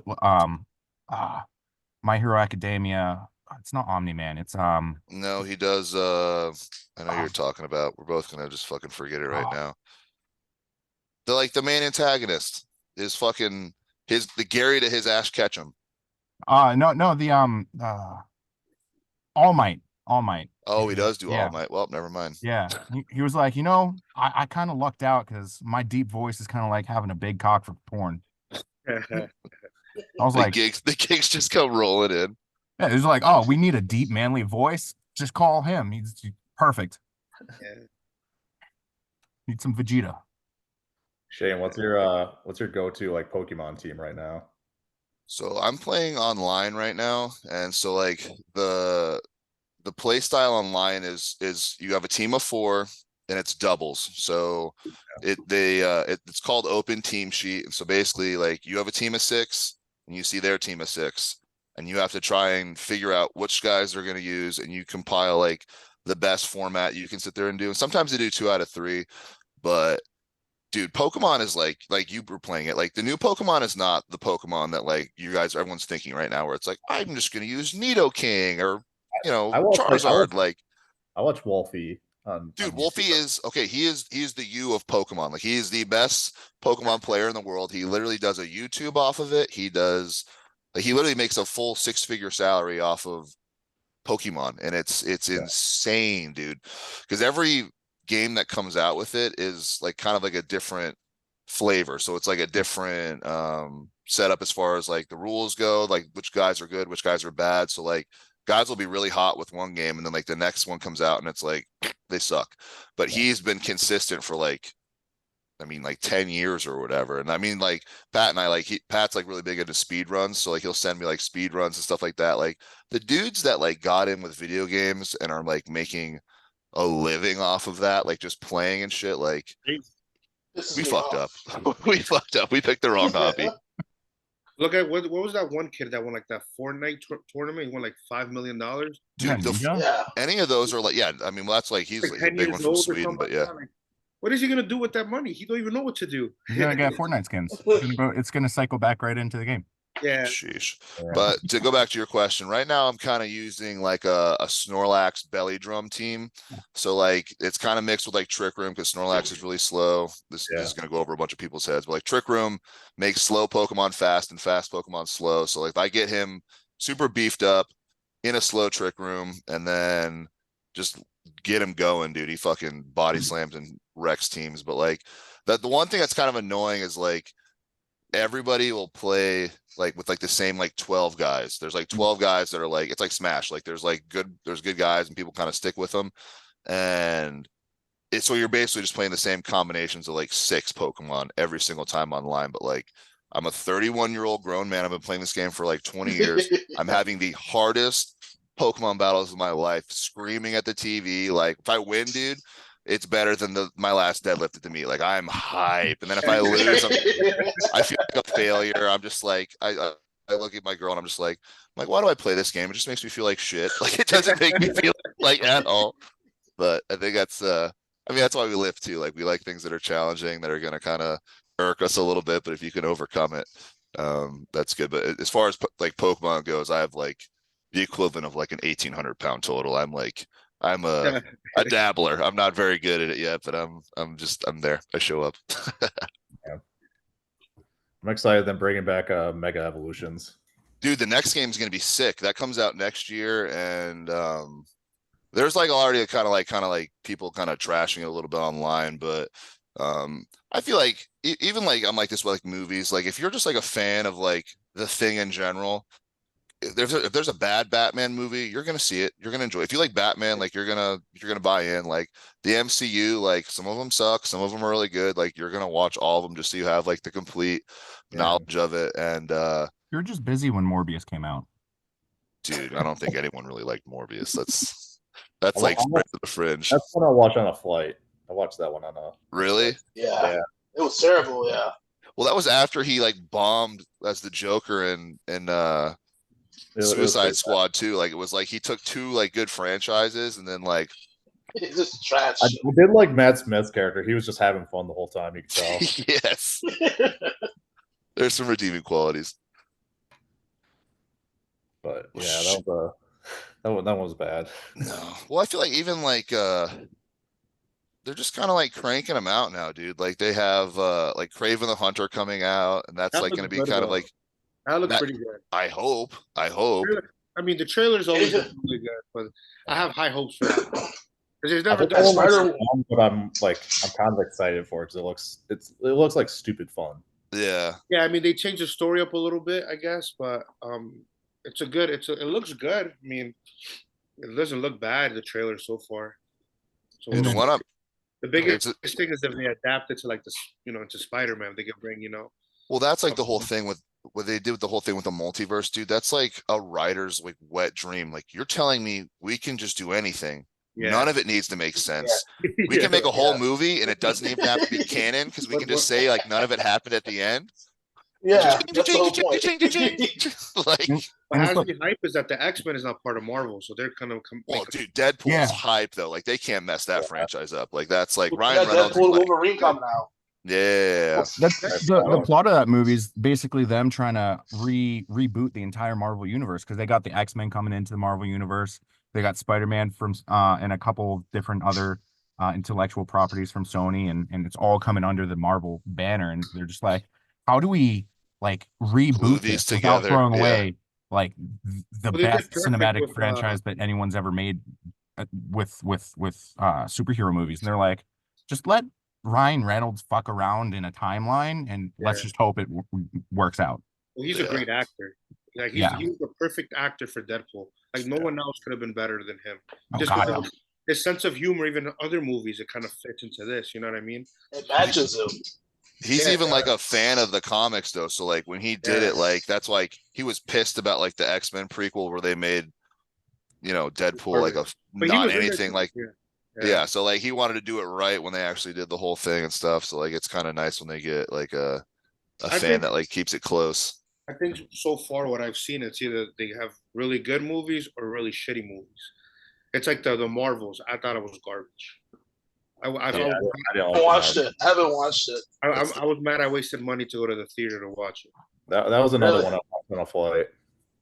My Hero Academia. It's not Omni-Man. It's No, he does. I know you're talking about. We're both gonna just fucking forget it right now. The main antagonist is fucking the Gary to his Ash Ketchum. no, the All Might. All Might. Oh, he does do Yeah. All Might. Well, never mind. Yeah. He was like, I kind of lucked out because my deep voice is kind of like having a big cock for porn. I was like, The gigs just come rolling in. yeah, it was like, oh, we need a deep manly voice. Just call him. He's perfect. Yeah. Need some Vegeta. Shane, what's your go-to like Pokemon team right now? So I'm playing online right now, and so like the play style online is you have a team of 4 and it's doubles. So it's called open team sheet. And so basically like you have a team of 6 and you see their team of 6 and you have to try and figure out which guys they're going to use, and you compile like the best format you can sit there and do. And sometimes they do 2 out of 3, but dude, Pokemon is like you were playing it. Like the new Pokemon is not the Pokemon that like everyone's thinking right now, where it's like, I'm just going to use Nidoking or, Charizard. I watch Wolfie. Dude, Wolfie is okay. He's the U of Pokemon. Like he is the best Pokemon player in the world. He literally does a YouTube off of it. He literally makes a full 6-figure salary off of Pokemon, and it's insane, dude. Because every game that comes out with it is like kind of like a different flavor. So it's like a different setup as far as like the rules go, like which guys are good, which guys are bad. So like guys will be really hot with one game, and then like the next one comes out and it's like they suck. But he's been consistent for like 10 years or whatever. And I mean, like Pat and I, Pat's like really big into speed runs. So like he'll send me like speed runs and stuff like that. Like the dudes that like got in with video games and are like making a living off of that, like just playing and shit, like we fucked up. We fucked up. We picked the wrong hobby. Look at what was that one kid that won like that Fortnite tournament? He won like $5 million. Dude, any of those are like, yeah, I mean, well, that's like he's like a big one from Sweden, but yeah. Like, what is he gonna do with that money? He don't even know what to do. He's gonna get Fortnite skins. It's gonna cycle back right into the game. Yeah. Sheesh. But to go back to your question, right now I'm kind of using like a Snorlax belly drum team. So like it's kind of mixed with like Trick Room because Snorlax is really slow. This is gonna go over a bunch of people's heads, but like Trick Room makes slow Pokemon fast and fast Pokemon slow. So like if I get him super beefed up in a slow Trick Room and then just get him going, dude, he fucking body slams and wrecks teams. But like the one thing that's kind of annoying is like everybody will play like with like the same like 12 guys. There's like 12 guys that are like, it's like Smash. Like there's good guys and people kind of stick with them. And so you're basically just playing the same combinations of like 6 Pokemon every single time online. But like I'm a 31-year-old grown man. I've been playing this game for like 20 years. I'm having the hardest Pokemon battles of my life, screaming at the TV. Like if I win, dude, it's better than my last deadlift at the meet. Like I'm hype. And then if I lose, I feel like a failure. I'm just like, I look at my girl and I'm like, why do I play this game? It just makes me feel like shit. Like it doesn't make me feel like at all. But I think that's that's why we live too. Like we like things that are challenging, that are gonna kind of irk us a little bit. But if you can overcome it, that's good. But as far as like Pokemon goes, I have like the equivalent of like an 1,800-pound total. I'm a dabbler. I'm not very good at it yet, but I'm there. I show up. Yeah. I'm excited then bringing back Mega Evolutions. Dude, the next game is going to be sick. That comes out next year, and there's like already kind of like people kind of trashing it a little bit online, but I feel like even like I'm like this with like movies. Like if you're just like a fan of like the thing in general, if there's a bad Batman movie, you're gonna see it. You're gonna enjoy it. If you like Batman, like you're gonna buy in. Like the MCU, like some of them suck, some of them are really good. Like you're gonna watch all of them just so you have like the complete knowledge of it. And You're just busy when Morbius came out. dude, I don't think anyone really liked Morbius. That's I'm- like I'm- right to the fringe. That's one I watched on a flight. I watched that one on a. Really? Yeah. Yeah. It was terrible. Yeah. Well, that was after he like bombed as the Joker in It was Suicide pretty Squad too. Like it was like he took two like good franchises and then like It's just trash. I did like Matt Smith's character. He was just having fun the whole time. You could tell. yes, there's some redeeming qualities. But yeah, that one was bad. No, well, I feel like even like they're just kind of like cranking them out now, dude. Like they have like Craven the Hunter coming out, and that's That like looks going to be good, kind of though. like That looks That- pretty good. I hope. I mean, the trailer's always Yeah. look really good, but I have high hopes for that. 'Cause there's I never think been that one looks Spider- fun, but I'm kind of excited for it because it looks like stupid fun. Yeah, Yeah, I mean they changed the story up a little bit, I guess, but it looks good. I mean, it doesn't look bad, the trailer so far. So and we'll what see. up? The biggest It's thing is if they adapt it to like this, to Spider-Man, they can bring, Well, that's like the whole thing with what they did with the whole thing with the multiverse, dude. That's like a writer's like wet dream. Like you're telling me we can just do anything. yeah. None of it needs to make sense. We can make a whole movie and it doesn't even have to be canon because we can just say like none of it happened at the end. Yeah, that's the whole point. Like, What has me hype is that the X-Men is not part of Marvel, so they're kind of well, dude, Deadpool's Yeah. hype though. Like they can't mess that franchise up. Like that's like We Ryan got Reynolds. Deadpool and Like, Wolverine coming out. yeah, That's the plot of that movie is basically them trying to reboot the entire Marvel universe because they got the X-Men coming into the Marvel universe. They got Spider-Man from and a couple of different other intellectual properties from Sony, and it's all coming under the Marvel banner. And they're just like, how do we like Glue reboot these this without together, throwing yeah. away like the Well, they did best perfect cinematic with, franchise that anyone's ever made with superhero movies? And they're like, just let Ryan Reynolds fuck around in a timeline and let's Yeah. just hope it works out. Well, he's Yeah. a great actor. Like Yeah. he was the perfect actor for Deadpool. Like no one else could have been better than him. Oh, Just God, because no. of his sense of humor, even in other movies, it kind of fits into this. You know what I mean? It matches him. he's Yeah, even like a fan of the comics though. So like when he did Yeah. it, like that's like he was pissed about like the X-Men prequel where they made, Deadpool like a But he not was in it anything too. like Yeah. yeah. So like he wanted to do it right when they actually did the whole thing and stuff. So like it's kind of nice when they get like a I fan think- that like keeps it close. I think so far what I've seen, it's either they have really good movies or really shitty movies. It's like the Marvels. I thought it was garbage. I Yeah, I didn't I like haven't watched that. it. I haven't watched it. I was mad I wasted money to go to the theater to watch it. That was another Really? one I watched on a flight.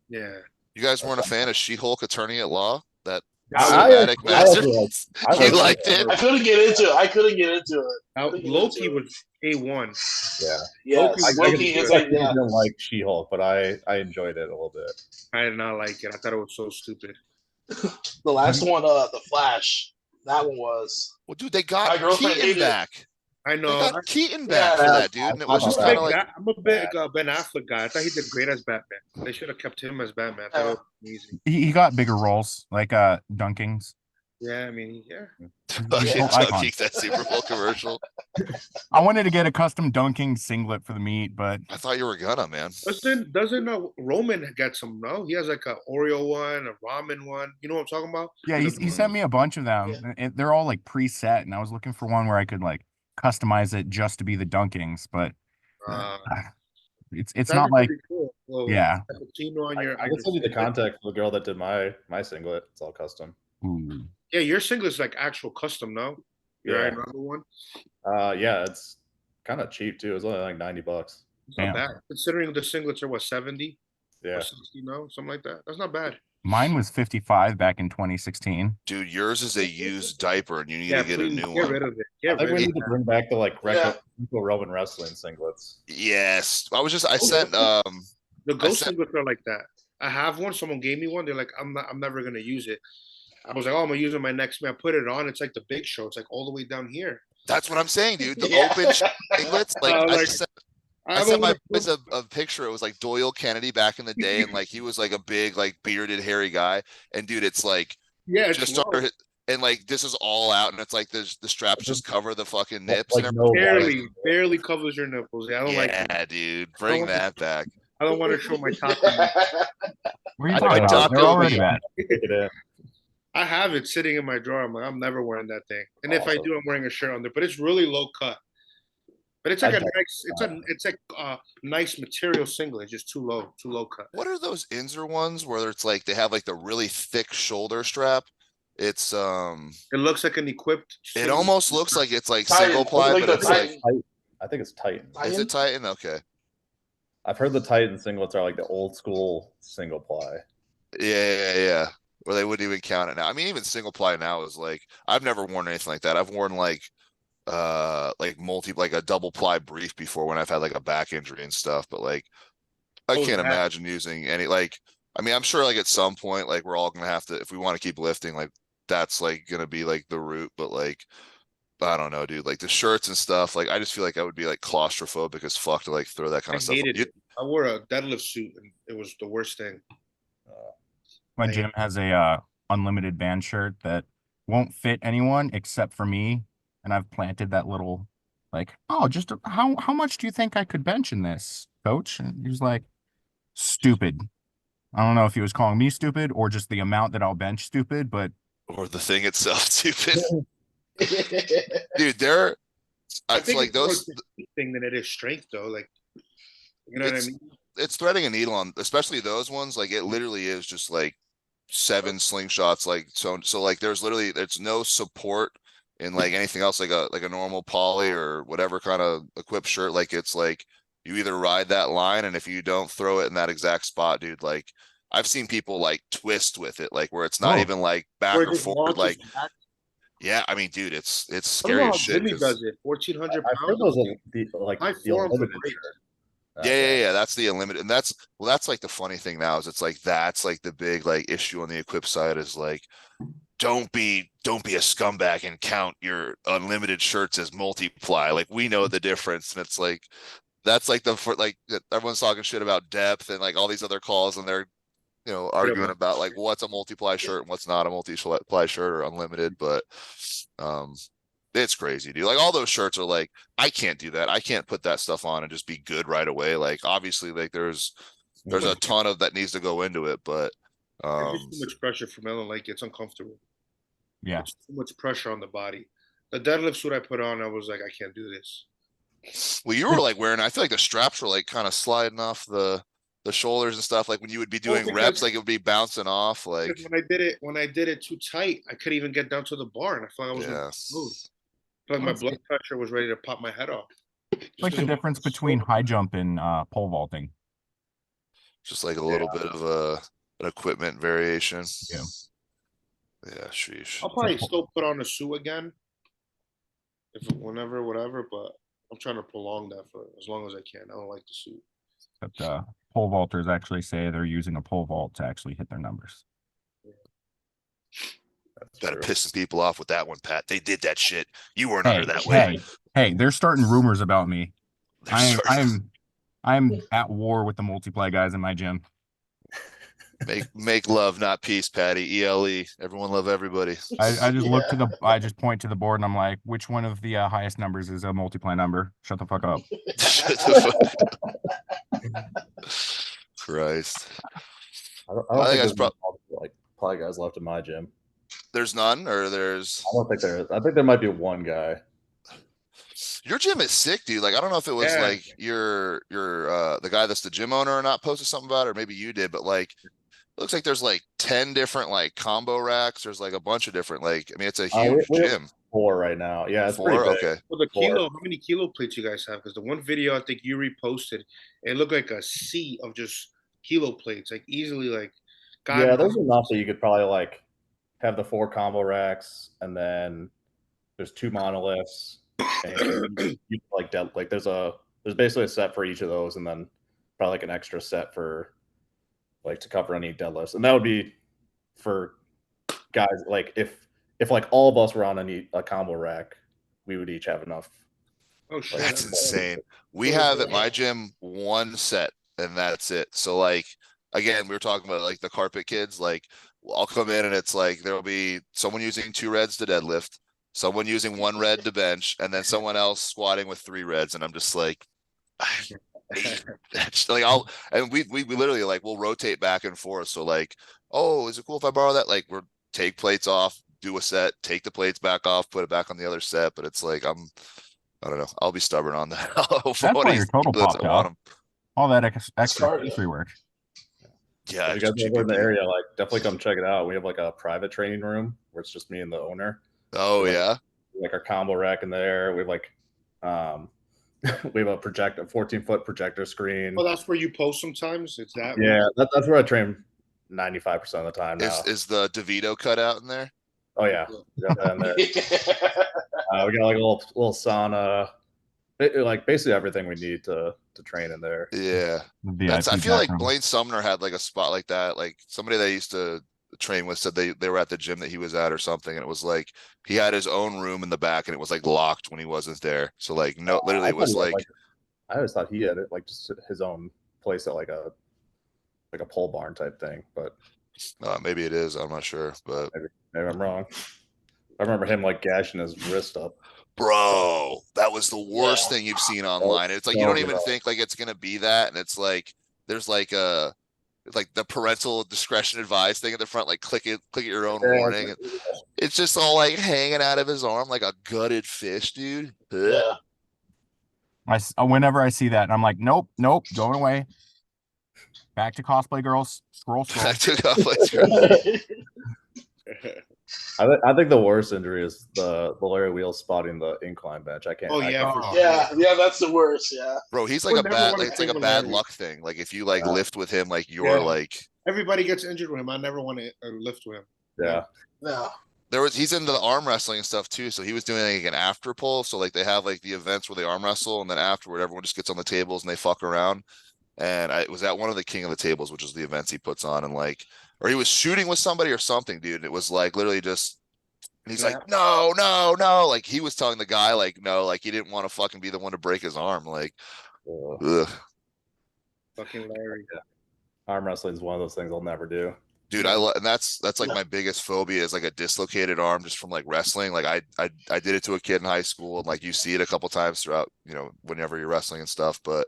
Yeah. You guys weren't a fan of She-Hulk Attorney at Law? That I cinematic actually masterpiece? I You like liked it. it? I couldn't get into it. I couldn't get into it. Now, think it Loki was, was A1. Yeah, Yes, I Loki can is see like I yeah. didn't like She-Hulk, but I enjoyed it a little bit. I did not like it. I thought it was so stupid. The last one, the Flash. That one was. Well, dude, they My got girlfriend Keaton hated it. back. I They know. got Keaton back Yeah, for that, dude. And it was I'm just a kind big of like, I'm a big Ben Affleck guy. I thought he did great as Batman. They should have kept him as Batman. I thought it was amazing. He got bigger roles like Dunkings. Yeah, I mean, yeah. fucking Yeah. Chucky, that Super Bowl commercial. I wanted to get a custom Dunking singlet for the meet, but I thought you were gonna, man. Doesn't Roman get some? No, he has like a Oreo one, a ramen one. You know what I'm talking about? yeah, he sent me a bunch of them. Yeah. And they're all like preset, and I was looking for one where I could like customize it just to be the Dunkings, but Uh, it's that'd not be like pretty cool. Well, yeah. cappuccino on your. I can send you the contact for the girl that did my singlet. It's all custom. Ooh. Yeah, your singlet's like actual custom, no? Your Yeah. number one. Yeah, it's kind of cheap too. It's only like $90. It's not Damn. bad considering the singlets are what 70 Yeah, or 60, no, something like that. That's not bad. Mine was 55 back in 2016. Dude, yours is a used diaper and you need Yeah, to get a please, new get one. rid of it. I Get think rid we of need it. to bring back the like Yeah. Greco-Roman wrestling singlets. Yes. I Oh, sent The ghost said- singlets are like that. I have one. Someone gave me one. They're like, I'm never gonna use it. I was like, oh, I'm gonna use it my next man. I put it on. It's like the Big Show. It's like all the way down here. That's what I'm saying, dude. The open singlets, like I like, sent, I I don't sent my wanna boys put- a picture. It was like Doyle Kennedy back in the day, and like he was like a big, like bearded, hairy guy. And dude, it's like yeah, it's just low. under, and like this is all out, and it's like the straps just cover the fucking nips Like and no barely, light. barely covers your nipples. Yeah, I don't like it. yeah, dude, bring want- that back. I don't want to show my top. What are you I- talking my about? top They're bill already be- bad. Take it in. I have it sitting in my drawer. I'm like, I'm never wearing that thing. And if I Awesome. do, I'm wearing a shirt under. But it's really low cut. But it's like I'd a nice. It's like nice material singlet. It's just too low cut. What are those Inzer ones where it's like they have like the really thick shoulder strap? It's It looks like an equipped. it singlet. almost looks like it's like Titan, single ply, like but the it's like, Titan. I think it's Titan. is it Titan? Okay. I've heard the Titan singlets are like the old school single ply. Yeah. Where they wouldn't even count it now. I mean, even single ply now is like, I've never worn anything like that. I've worn like like a double ply brief before when I've had like a back injury and stuff, but like I Oh, can't that. imagine using any like, I mean, I'm sure like at some point, like we're all gonna have to, if we want to keep lifting, like that's like gonna be like the route, but like I don't know, dude. Like the shirts and stuff, like I just feel like I would be like claustrophobic as fuck to like throw that kind I of stuff. hated it. I wore a deadlift suit and it was the worst thing. My I- gym has a unlimited band shirt that won't fit anyone except for me, and I've planted that little like, oh, just how much do you think I could bench in this, coach? And he was like, stupid. I don't know if he was calling me stupid or just the amount that I'll bench stupid, but Or the thing itself, stupid. Dude, they're I I think feel like it's more those a thing than it is strength, though. Like, you know what I It's- mean? it's threading a needle on, especially those ones, like it literally is just like 7 slingshots, like so like there's no support in like anything else, like a normal poly or whatever kind of equipped shirt. Like it's like you either ride that line, and if you don't throw it in that exact spot, dude, like I've seen people like twist with it, like where it's not Oh. even like back Where it or just forward, like launches back. yeah, I mean, dude, it's I don't scary know as how shit. Jimmy 'Cause- does it. 1,400 I've heard pounds. those are like My the forearms are unlimited great. shirt. Yeah, that's the unlimited, and that's like the funny thing now is it's like that's like the big like issue on the equip side is like don't be a scumbag and count your unlimited shirts as multiply. Like we know the difference, and it's like that's like like everyone's talking shit about depth and like all these other calls, and they're arguing about like what's a multiply shirt and what's not a multiply shirt or unlimited, but it's crazy, dude. Like all those shirts are like, I can't do that. I can't put that stuff on and just be good right away. Like obviously, like there's a ton of that needs to go into it, but There's just too much pressure for me. I don't like it. It's uncomfortable. yeah. It's too much pressure on the body. The deadlift suit I put on, I was like, I can't do this. well, you were like wearing, I feel like the straps were like kind of sliding off the shoulders and stuff. Like when you would be doing because- reps, like it would be bouncing off. Like Because when I did it too tight, I couldn't even get down to the bar, and I felt like I was yeah, gonna move. I felt like my blood pressure was ready to pop my head off. It's like the difference between high jump and pole vaulting. just like a little bit of an equipment variation. Yeah. Yeah, sheesh. I'll probably still put on a suit again, whenever, whatever. But I'm trying to prolong that for as long as I can. I don't like the suit. But pole vaulters actually say they're using a pole vault to actually hit their numbers. Gotta piss some people off with that one, Pat. They did that shit. You weren't Hey, under that way. hey, they're starting rumors about me. They're starting- I'm at war with the multiply guys in my gym. make love, not peace, Patty. ELE. Everyone love everybody. I just look to I just point to the board and I'm like, which one of the highest numbers is a multiply number? Shut the fuck up. Shut the fuck- Christ. I don't I think think that's there's like ply guys left in my gym. There's none, or there's I don't think there is. I think there might be one guy. your gym is sick, dude. Like I don't know if it was Yeah. like your the guy that's the gym owner or not posted something about it, or maybe you did, but like it looks like there's like 10 different like combo racks. There's like a bunch of different like I mean it's a huge we have gym. 4 right now. Yeah, it's 4, pretty big. okay. Well, the Four. kilo, how many kilo plates you guys have? Because the one video I think you reposted, it looked like a sea of just kilo plates, like easily like. God Yeah, knows. there's enough that you could probably like have the 4 combo racks, and then there's 2 monoliths, and you like there's basically a set for each of those, and then probably like an extra set for like to cover any deadlifts, and that would be for guys like if like all of us were on a combo rack, we would each have enough. Oh shit. That's that's- insane. We have at my gym one set and that's it. So like, again, we were talking about like the carpet kids, like I'll come in and it's like, there'll be someone using 2 reds to deadlift, someone using 1 red to bench, and then someone else squatting with 3 reds. And I'm just like, like we literally like, we'll rotate back and forth. So like, oh, is it cool if I borrow that? Like we're take plates off, do a set, take the plates back off, put it back on the other set. But it's like, I don't know. I'll be stubborn on that. That's why your total popped up. All that extra cardio. free work. Yeah, If you guys extra are in the GPP. area, like definitely come check it out. We have like a private training room where it's just me and the owner. Oh Like- yeah. Like our combo rack in there. We have like we have a 14-foot projector screen. Oh, that's where you post sometimes. It's that. Yeah, that's where I train 95% of the time now. Is the DeVito cut out in there? Oh yeah, we got that in there. We got like a little sauna, like basically everything we need to train in there. Yeah. The That's, I VIP feel like background. Blaine Sumner had like a spot like that. Like somebody that I used to train with said they were at the gym that he was at or something. And it was like, he had his own room in the back and it was like locked when he wasn't there. So like, no, literally I it was thought he had, like, I always thought he had it like just his own place at like a pole barn type thing, but maybe it is. I'm not sure, but maybe I'm wrong. I remember him like gashing his wrist up. bro, that was the worst Yeah. thing you've seen online. It's like, you Oh, don't even yeah. think like it's going to be that. And it's like, there's like like the parental discretion advised thing at the front, like click at your own warning. It's just all like hanging out of his arm like a gutted fish, dude. Ugh. Yeah. Whenever I see that, and I'm like, nope, going away. Back to cosplay girls. Scroll. I took off like I think the worst injury is the Larry Wheels spotting the incline bench. I can't. Oh I yeah. can't- for sure. Yeah, that's the worst. Yeah. bro, he's like Would a never bad wanna like it's like a train with bad Larry. luck thing. Like if you like Yeah. lift with him, like you're Yeah. like Everybody gets injured with him. I never want to lift with him. Yeah. No. he's into the arm wrestling and stuff too. So he was doing like an after pull. So like they have like the events where they arm wrestle and then afterward everyone just gets on the tables and they fuck around. And I was at one of the King of the Tables, which is the events he puts on, and like, or he was shooting with somebody or something, dude. And it was like literally just, and he's like, no, like he was telling the guy like, no, like he didn't want to fucking be the one to break his arm, like, ugh. Fucking Larry. Arm wrestling is one of those things I'll never do. Dude, and that's like my biggest phobia is like a dislocated arm just from like wrestling. Like I did it to a kid in high school, and like you see it a couple times throughout, whenever you're wrestling and stuff. But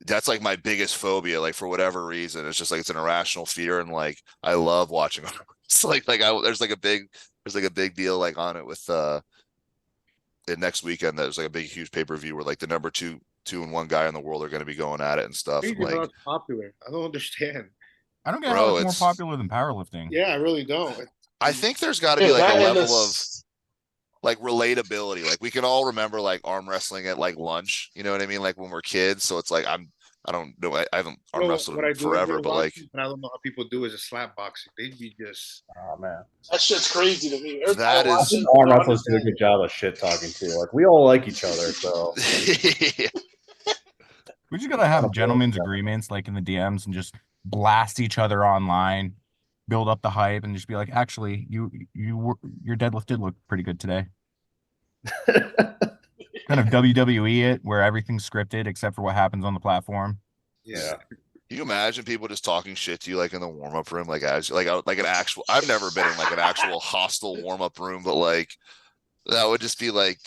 that's like my biggest phobia. Like for whatever reason, it's just like it's an irrational fear, and like I love watching. It's like there's like a big deal like on it with the next weekend. There's like a big huge pay-per-view where like the number two and one guy in the world are going to be going at it and stuff. Crazy And, how like, it's popular. I don't understand. I don't get Bro, how it's it's- more popular than powerlifting. Yeah, I really don't. I think there's got to be Yeah, like that a and level of this- like relatability. Like we can all remember like arm wrestling at like lunch, you know what I mean? Like when we're kids. So it's like I don't know. I haven't arm No, wrestled what I in do forever, enjoy but like watching, and I don't know how people do is a slap boxing. They'd be just Oh man. That shit's crazy to me. Every time That I watch is- it, Arm I don't wrestlers do a understand. good job of shit talking too. Like we all like each other, so We just gotta have gentlemen's agreements, like in the DMs, and just blast each other online, build up the hype, and just be like, actually, your deadlift did look pretty good today. Kind of WWE it, where everything's scripted except for what happens on the platform. yeah. Can you imagine people just talking shit to you like in the warm up room, like as like an actual? I've never been in like an actual hostile warm up room, but like that would just be like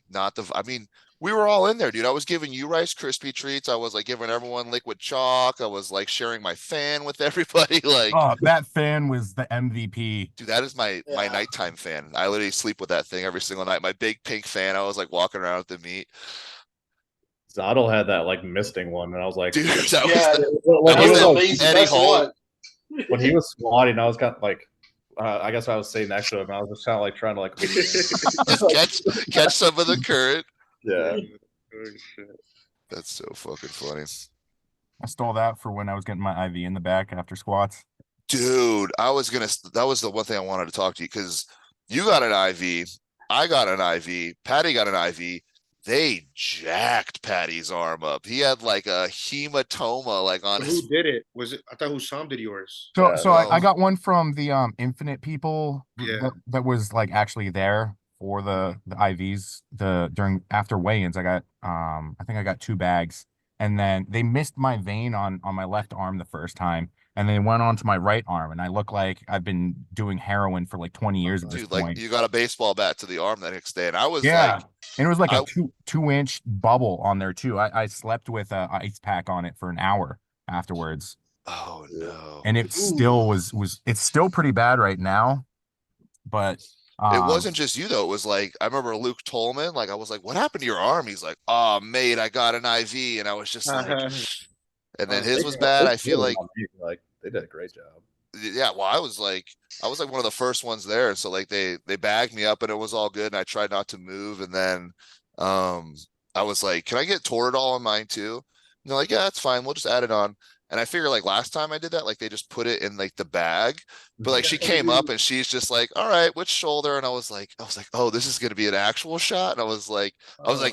not the. I mean, we were all in there, dude. I was giving you Rice Krispie treats. I was like giving everyone liquid chalk. I was like sharing my fan with everybody. Like, Oh, that fan was the MVP. dude, that is my Yeah. nighttime fan. I literally sleep with that thing every single night. My big pink fan. I was like walking around at the meet. Zottel had that like misting one, and I was like, Dude, that Yeah, when, that he was was, a- like, amazing. Eddie That's the Hall. one. when he was squatting, I was kind of like, I guess I was sitting next to him, and I was just kind of like trying to like, just catch some of the current. yeah. oh, shit. That's so fucking funny. I stole that for when I was getting my IV in the back after squats. Dude, that was the one thing I wanted to talk to you because you got an IV, I got an IV, Patty got an IV. They jacked Patty's arm up. He had like a hematoma like on his. Who did it? Was it? I thought Hussam did yours. So, Yeah, so I no. got one from the Infinite people Yeah. that was like actually there for the IVs during after weigh-ins. I got I think I got 2 bags, and then they missed my vein on my left arm the first time, and they went on to my right arm, and I look like I've been doing heroin for like 20 years at this Dude, like point. you got a baseball bat to the arm the next day, and I was Yeah. like, And it was like I- a 2-inch bubble on there too. I slept with a ice pack on it for an hour afterwards. oh no. And it still was it's still pretty bad right now. But It wasn't just you though. It was like I remember Luke Tolman. Like I was like, "What happened to your arm?" He's like, "Oh, mate, I got an IV," and I was just like, and then his was bad. I feel like they did a great job. yeah, well, I was like one of the first ones there. So like they bagged me up and it was all good. And I tried not to move. And then I was like, can I get Toradol on mine too? And they're like, yeah, that's fine. We'll just add it on. And I figure like last time I did that, like they just put it in like the bag. But like she came up and she's just like, all right, which shoulder? And I was like, oh, this is gonna be an actual shot. And I was like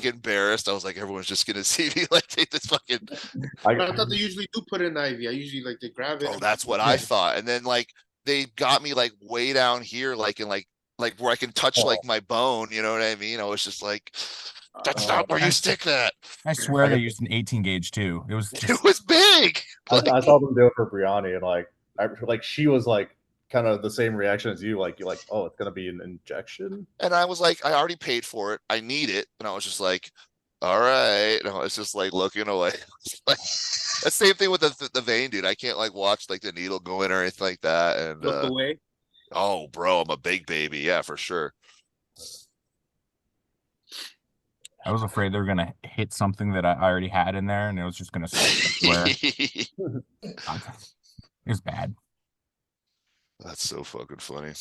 embarrassed. I was like, everyone's just gonna see me like take this fucking. I thought they usually do put it in IV. I usually like they grab it. Oh, that's what I thought. And then like they got me like way down here, like in like where I can touch like my bone. You know what I mean? I was just like, that's not where you stick that. I swear they used an 18 gauge too. It was It was big. I saw them do it for Brianni, and like she was like kind of the same reaction as you. Like you're like, oh, it's gonna be an injection. And I was like, I already paid for it. I need it. And I was just like, all right. And I was just like looking away. Like the same thing with the vein, dude. I can't like watch like the needle go in or anything like that. And Look away. oh, bro, I'm a big baby. Yeah, for sure. I was afraid they were gonna hit something that I already had in there, and it was just gonna swear. It was bad. That's so fucking funny.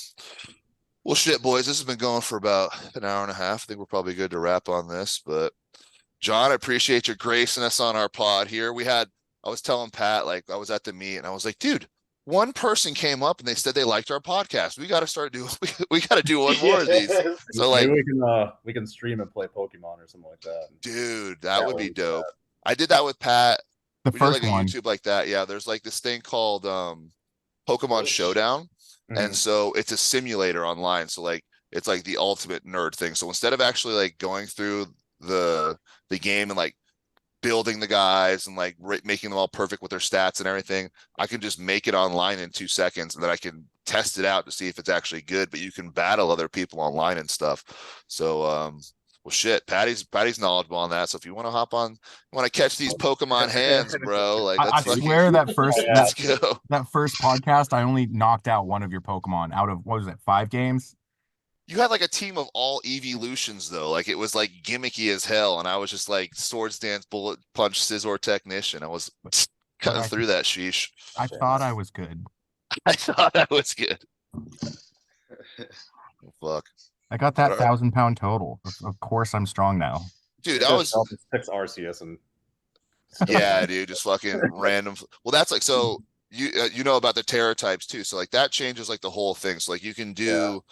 Well, shit, boys, this has been going for about an hour and a half. I think we're probably good to wrap on this. But John, I appreciate your gracing us on our pod here. I was telling Pat, like I was at the meet and I was like, dude, one person came up and they said they liked our podcast. We got to start doing, we got to do one more of these. So like, maybe we can stream and play Pokemon or something like that. Dude, that would be dope. I did that with Pat. The We first did like a one. YouTube like that. Yeah, there's like this thing called Pokemon Showdown. And so it's a simulator online. So like it's like the ultimate nerd thing. So instead of actually like going through the game and like building the guys and like making them all perfect with their stats and everything, I can just make it online in 2 seconds and then I can test it out to see if it's actually good. But you can battle other people online and stuff. So well, shit, Patty's knowledgeable on that. So if you want to hop on, want to catch these Pokemon hands, bro, like I swear that first let's go. that first podcast, I only knocked out one of your Pokemon out of what was it, 5 games? You had like a team of all evolutions though. Like it was like gimmicky as hell. And I was just like swords dance, bullet punch, scissor technician. I was cutting through that sheesh. I thought I was good. I thought that was good. Oh, fuck. I got that 1,000-pound total. Of course I'm strong now. Dude, I was 6 Arceus and yeah, dude, just fucking random. Well, that's like, so you know about the terror types too. So like that changes like the whole thing. So like you can do,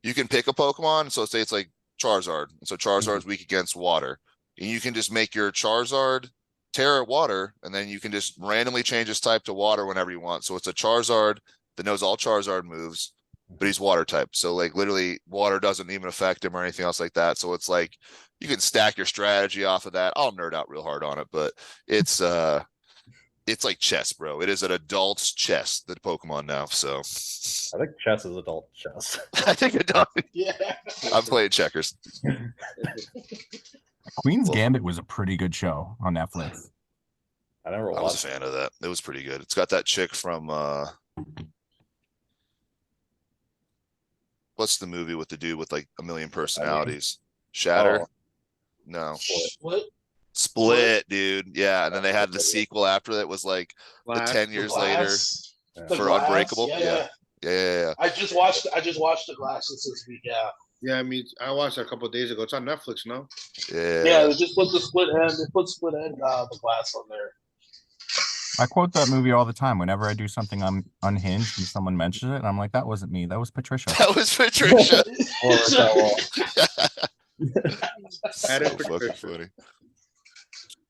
you can pick a Pokemon. So say it's like Charizard. So Charizard's weak against water. And you can just make your Charizard terror water. And then you can just randomly change his type to water whenever you want. So it's a Charizard that knows all Charizard moves, but he's water type. So like literally water doesn't even affect him or anything else like that. So it's like, you can stack your strategy off of that. I'll nerd out real hard on it, but it's like chess, bro. It is an adult's chess, the Pokemon now. So I think chess is adult chess. I think adult. Yeah. I'm playing checkers. Queen's Gambit was a pretty good show on Netflix. I never I was watched a fan of that. It was pretty good. It's got that chick from what's the movie with the dude with like 1 million personalities? Shatter? Oh. No. What? Split, dude. Yeah, and then they had the sequel after that was like the 10 years later The for Glass? Unbreakable. Yeah. Yeah. I just watched the Glasses this week. Yeah. Yeah, I mean, I watched it a couple of days ago. It's on Netflix, no? Yeah. They just put the split end. They put split end the Glass on there. I quote that movie all the time. Whenever I do something unhinged and someone mentions it, and I'm like, that wasn't me. That was Patricia. That was Patricia. That is So pretty fucking good. funny.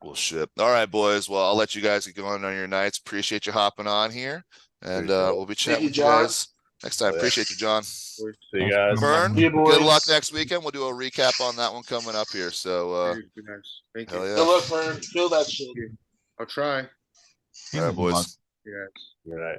Well, shit. All right, boys. Well, I'll let you guys get going on your nights. Appreciate you hopping on here, and we'll be chatting you, with you John. guys Next time. Yeah. Appreciate you, John. See you guys. Vern, See you, good luck boys. next weekend. We'll do a recap on that one coming up here. So, Thank hell you. yeah. Good luck, Fern. Feel that shit. I'll try. All right, boys. You guys. Good night.